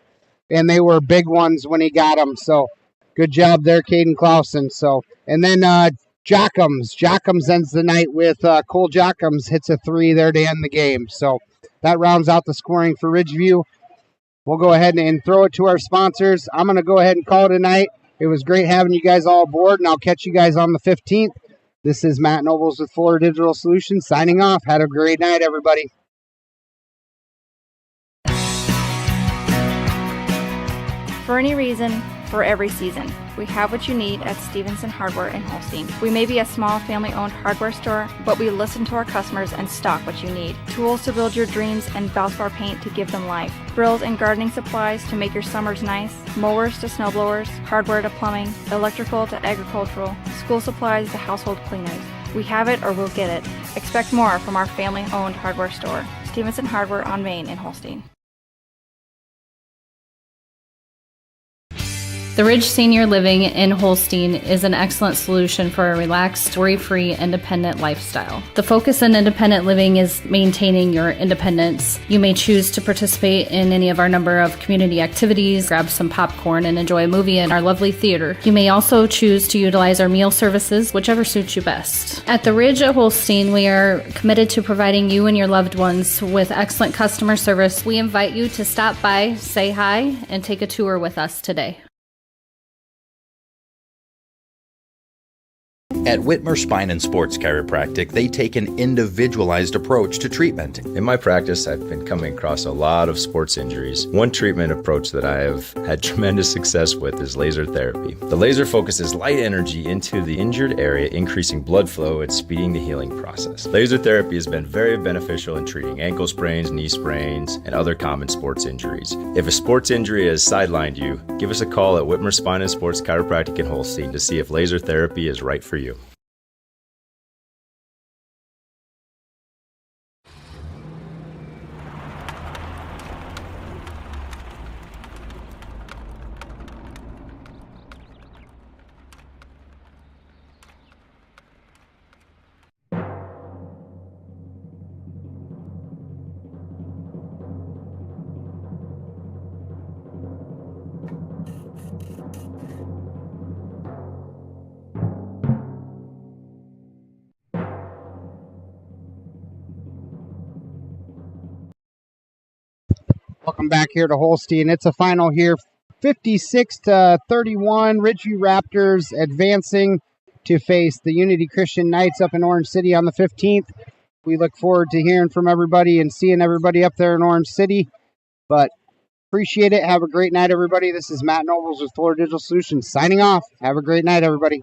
and they were big ones when he got them. So good job there, Caden Clausen. So, and then Jockums ends the night with Cole Jockums hits a 3 there to end the game. So that rounds out the scoring for Ridgeview. We'll go ahead and throw it to our sponsors. I'm going to go ahead and call it a night. It was great having you guys all aboard, and I'll catch you guys on the 15th. This is Matt Nobles with Fuller Digital Solutions signing off. Had a great night, everybody. For any reason, for every season, we have what you need at Stevenson Hardware in Holstein. We may be a small family-owned hardware store, but we listen to our customers and stock what you need. Tools to build your dreams and Valspar paint to give them life. Grills and gardening supplies to make your summers nice. Mowers to snowblowers, hardware to plumbing, electrical to agricultural, school supplies to household cleaners. We have it or we'll get it. Expect more from our family-owned hardware store. Stevenson Hardware on Main in Holstein. The Ridge Senior Living in Holstein is an excellent solution for a relaxed, worry-free, independent lifestyle. The focus in independent living is maintaining your independence. You may choose to participate in any of our number of community activities, grab some popcorn, and enjoy a movie in our lovely theater. You may also choose to utilize our meal services, whichever suits you best. At the Ridge at Holstein, we are committed to providing you and your loved ones with excellent customer service. We invite you to stop by, say hi, and take a tour with us today. At Whitmer Spine and Sports Chiropractic, they take an individualized approach to treatment. In my practice, I've been coming across a lot of sports injuries. One treatment approach that I have had tremendous success with is laser therapy. The laser focuses light energy into the injured area, increasing blood flow and speeding the healing process. Laser therapy has been very beneficial in treating ankle sprains, knee sprains, and other common sports injuries. If a sports injury has sidelined you, give us a call at Whitmer Spine and Sports Chiropractic in Holstein to see if laser therapy is right for you. Welcome back here to Holstein. It's a final here, 56-31. Ridgeview Raptors advancing to face the Unity Christian Knights up in Orange City on the 15th. We look forward to hearing from everybody and seeing everybody up there in Orange City. But appreciate it. Have a great night, everybody. This is Matt Nobles with Fuller Digital Solutions signing off. Have a great night, everybody.